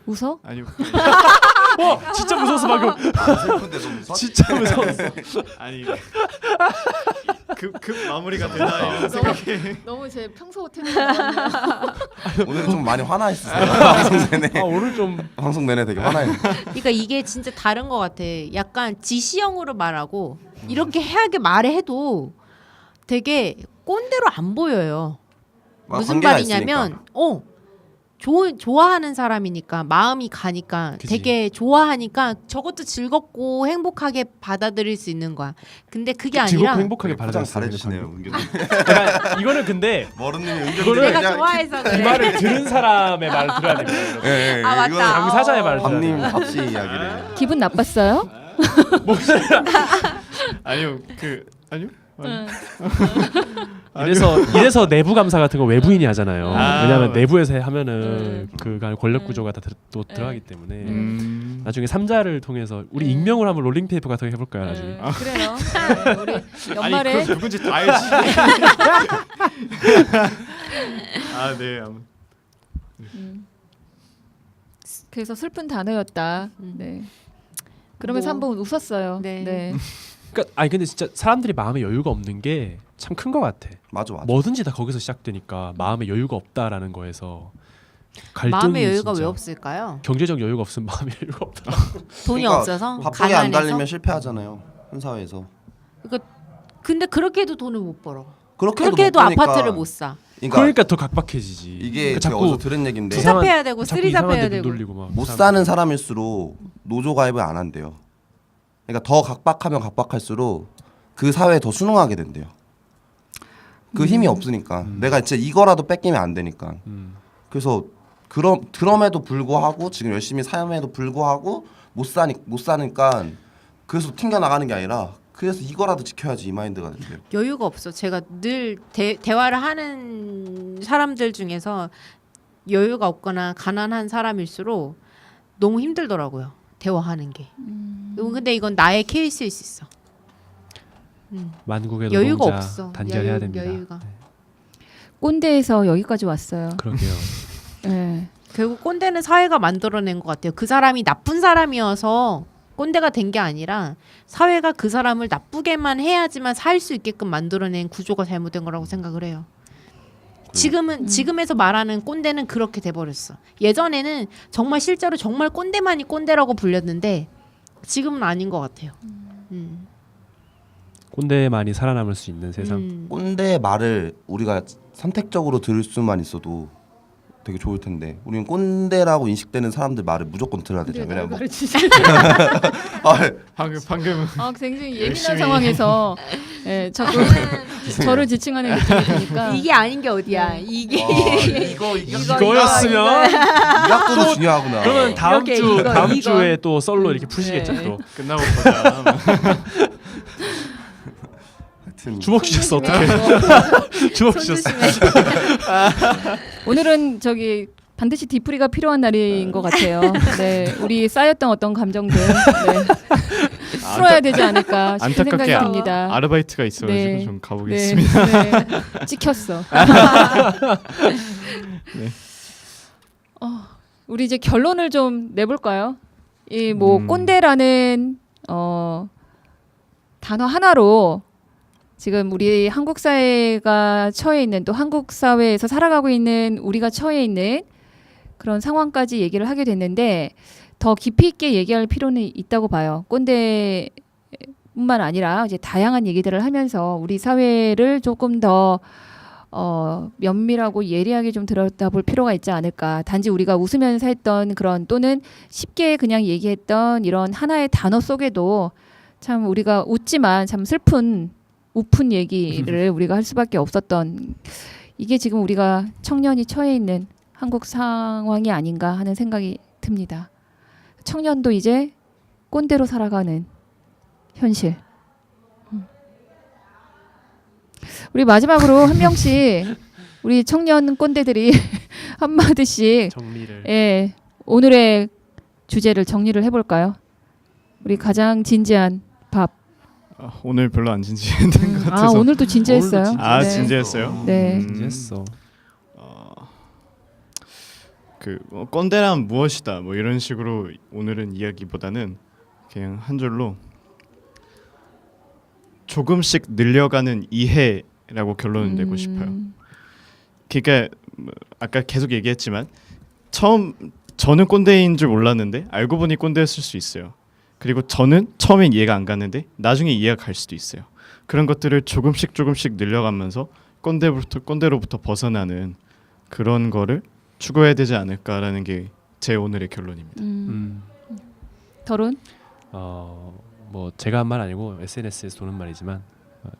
웃어? 아니요. 진짜 무서웠어 방금. 슬픈데 좀 무서워? 진짜 무서웠어. 아니 급 마무리가 되나 이런 생각에 너무 제 평소 태도 오늘 좀 많이 화나 있으세요. 방송 내내. 오늘 좀 방송 내내 되게 화나 있는. 그러니까 이게 진짜 다른 것 같아. 약간 지시형으로 말하고 이렇게 해하게 말해도 되게 꼰대로 안 보여요. 무슨 관계가 말이냐면 좋아하는 사람이니까 마음이 가니까 그치. 되게 좋아하니까 저것도 즐겁고 행복하게 받아들일 수 있는 거야. 근데 그게 즐겁고 아니라 행복하게 포장 받아들였어요. 잘해주시네요. 은근히. 그러니까 이거는 근데 머른님이 그거를 은근히 내가 그냥 좋아해서 이 그래. 말을 들은 사람의 말을 들어야 됩니다. 여러분. 예, 아, 맞다. 이거는 당사자의 말을 들어야 밤님 돼요. 합시 이야기를. 기분 나빴어요? 아니요 아니요. 이래서 내부 감사 같은 거 외부인이 하잖아요. 아, 왜냐하면 맞아. 내부에서 하면은 그 권력 구조가 다 또 들어가기 때문에 나중에 3자를 통해서 우리 익명으로 한번 롤링 페이퍼 같은 거 해볼까요 나중에? 그래요. 네, 우리 연말에 아니 그 누군지 다 알지. 네. 그래서 슬픈 단어였다. 네. 그러면서 뭐, 한번 웃었어요. 네. 네. 그러니까 근데 진짜 사람들이 마음에 여유가 없는 게 참 큰 것 같아. 맞아. 뭐든지 다 거기서 시작되니까 마음에 여유가 없다라는 거에서 갈등이 마음의 여유가 진짜 왜 없을까요? 경제적 여유가 없으면 마음의 여유가 없다. 돈이 그러니까 없어서 바쁘게 안 가난해서. 달리면 실패하잖아요. 현 사회에서. 근데 그렇게 해도 돈을 못 벌어. 그렇게 그렇게 해도 못 보니까- 아파트를 못 사. 그러니까 더 각박해지지. 이게 그러니까 제가 어디서 들은 얘긴데 투잡 해야 되고 자꾸 쓰리잡 이상한 해야 데 눈 되고. 돌리고 막 못 사는 사람일수록 노조 가입을 안 한대요. 그러니까 더 각박하면 각박할수록 그 사회에 더 순응하게 된대요. 그 힘이 없으니까 내가 진짜 이거라도 뺏기면 안 되니까. 그래서 그럼에도 불구하고 지금 열심히 삶에도 불구하고 못 사니까 그래서 튕겨 나가는 게 아니라 그래서 이거라도 지켜야지 이 마인드가 된대요. 여유가 없어. 제가 늘 대화를 하는 사람들 중에서 여유가 없거나 가난한 사람일수록 너무 힘들더라고요. 대화하는 게. 근데 이건 나의 케이스일 수 있어. 만국의 여유가 노동자 없어. 단결해야 됩니다. 여유가. 꼰대에서 여기까지 왔어요. 그러게요. 네. 결국 꼰대는 사회가 만들어낸 것 같아요. 그 사람이 나쁜 사람이어서 꼰대가 된 게 아니라 사회가 그 사람을 나쁘게만 해야지만 살 수 있게끔 만들어낸 구조가 잘못된 거라고 생각을 해요. 지금에서 말하는 꼰대는 그렇게 돼버렸어. 예전에는 정말 실제로 정말 꼰대만이 꼰대라고 불렸는데 지금은 아닌 것 같아요. 꼰대만이 살아남을 수 있는 세상. 꼰대의 말을 우리가 선택적으로 들을 수만 있어도 되게 좋을 텐데 우리는 꼰대라고 인식되는 사람들 말을 무조건 들어야 되잖아요. 왜냐면 뭐 방금 아, 굉장히 예민한 열심히. 상황에서 예, 자꾸 저를 지칭하는 느낌이 드니까 이게 아닌 게 어디야? 이게 이거였으면 이 각도도 중요하구나. 그러면 다음 이렇게 주 이거, 다음 이거. 주에 또 썰로 이렇게 푸시겠죠. 네. 또 끝나고 보자. 하여튼 주먹 쥐셨어 어떻게? 주먹 쥐셨어. 오늘은 저기 반드시 뒤풀이가 필요한 날인 것 같아요. 네, 우리 쌓였던 어떤 감정들 풀어야 되지 않을까 싶은 안타깝게 생각이 듭니다. 아르바이트가 있어가지고 네. 좀 가보겠습니다. 네. 찍혔어. 네. 우리 이제 결론을 좀 내볼까요? 이 뭐 꼰대라는 단어 하나로 지금 우리 한국 사회가 처해 있는 또 한국 사회에서 살아가고 있는 우리가 처해 있는 그런 상황까지 얘기를 하게 됐는데 더 깊이 있게 얘기할 필요는 있다고 봐요. 꼰대뿐만 아니라 이제 다양한 얘기들을 하면서 우리 사회를 조금 더 면밀하고 예리하게 좀 들여다볼 필요가 있지 않을까. 단지 우리가 웃으면서 했던 그런 또는 쉽게 그냥 얘기했던 이런 하나의 단어 속에도 참 우리가 웃지만 참 슬픈 우픈 얘기를 우리가 할 수밖에 없었던 이게 지금 우리가 청년이 처해 있는 한국 상황이 아닌가 하는 생각이 듭니다. 청년도 이제 꼰대로 살아가는 현실. 우리 마지막으로 한 명씩 우리 청년 꼰대들이 한마디씩 정리를. 예, 오늘의 주제를 정리를 해볼까요? 우리 가장 진지한 밥. 오늘 별로 안 진지했던 것 같아서. 오늘도 진지했어요. 오늘도 진지했어요. 아, 네. 진지했어요? 네. 진지했어. 꼰대란 무엇이다 뭐 이런 식으로 오늘은 이야기보다는 그냥 한 줄로 조금씩 늘려가는 이해라고 결론을 내고 싶어요. 그러니까 아까 계속 얘기했지만 저는 꼰대인 줄 몰랐는데 알고 보니 꼰대였을 수 있어요. 그리고 저는 처음엔 이해가 안 갔는데 나중에 이해가 갈 수도 있어요. 그런 것들을 조금씩 늘려가면서 꼰대로부터 벗어나는 그런 거를 추구해야 되지 않을까라는 게 제 오늘의 결론입니다. 결혼? 뭐 제가 한 말 아니고 SNS에서 도는 말이지만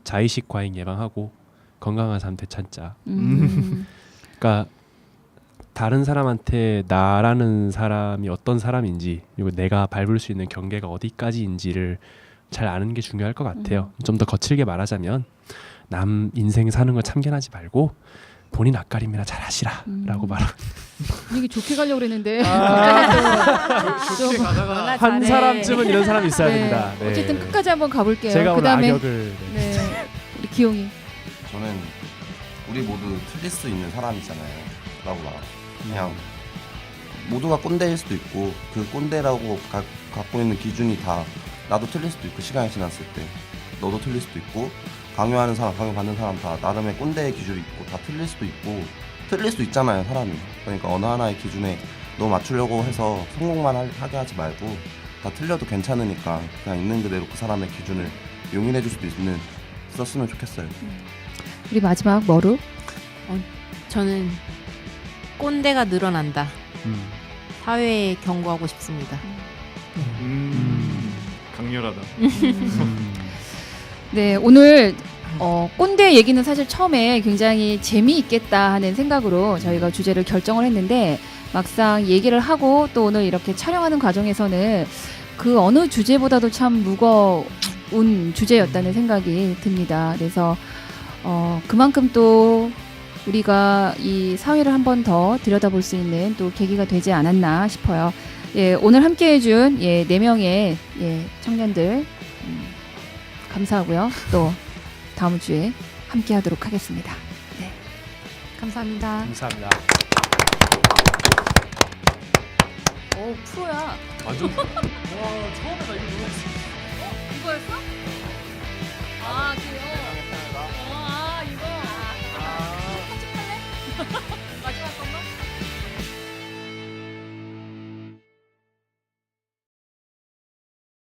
자의식 과잉 예방하고 건강한 삶 되찾자. 그러니까 다른 사람한테 나라는 사람이 어떤 사람인지 그리고 내가 밟을 수 있는 경계가 어디까지인지를 잘 아는 게 중요할 것 같아요. 좀 더 거칠게 말하자면 남 인생 사는 거 참견하지 말고 본인 앞가림이나 잘 하시라라고 말하는. 이게 좋게 가려고 그랬는데 좋게 가다가 한 사람쯤은 이런 사람이 있어야 네. 됩니다. 네. 어쨌든 끝까지 한번 가볼게요. 제가 오늘 그다음에 악역을 네. 우리 기용이. 저는 우리 모두 틀릴 수 있는 사람이잖아요 라고 말해요. 그냥 모두가 꼰대일 수도 있고 그 꼰대라고 갖고 있는 기준이 다 나도 틀릴 수도 있고 시간이 지났을 때 너도 틀릴 수도 있고 강요하는 사람, 강요받는 사람 다 나름의 꼰대의 기준이 있고 다 틀릴 수도 있고 틀릴 수 있잖아요 사람이. 그러니까 어느 하나의 기준에 너무 맞추려고 해서 성공만 하게 하지 말고 다 틀려도 괜찮으니까 그냥 있는 그대로 그 사람의 기준을 용인해 줄 수도 있었으면 좋겠어요. 우리 마지막 머루. 저는 꼰대가 늘어난다. 사회에 경고하고 싶습니다. 강렬하다. 네, 오늘 꼰대 얘기는 사실 처음에 굉장히 재미있겠다 하는 생각으로 저희가 주제를 결정을 했는데 막상 얘기를 하고 또 오늘 이렇게 촬영하는 과정에서는 그 어느 주제보다도 참 무거운 주제였다는 생각이 듭니다. 그래서 그만큼 또 우리가 이 사회를 한 번 더 들여다볼 수 있는 또 계기가 되지 않았나 싶어요. 예, 오늘 함께 해준 4명의 청년들 감사하고요. 또 다음 주에 함께 하도록 하겠습니다. 네. 감사합니다. 감사합니다. 오, 프로야. 완전. 와 처음에 나 이거 놀랐어.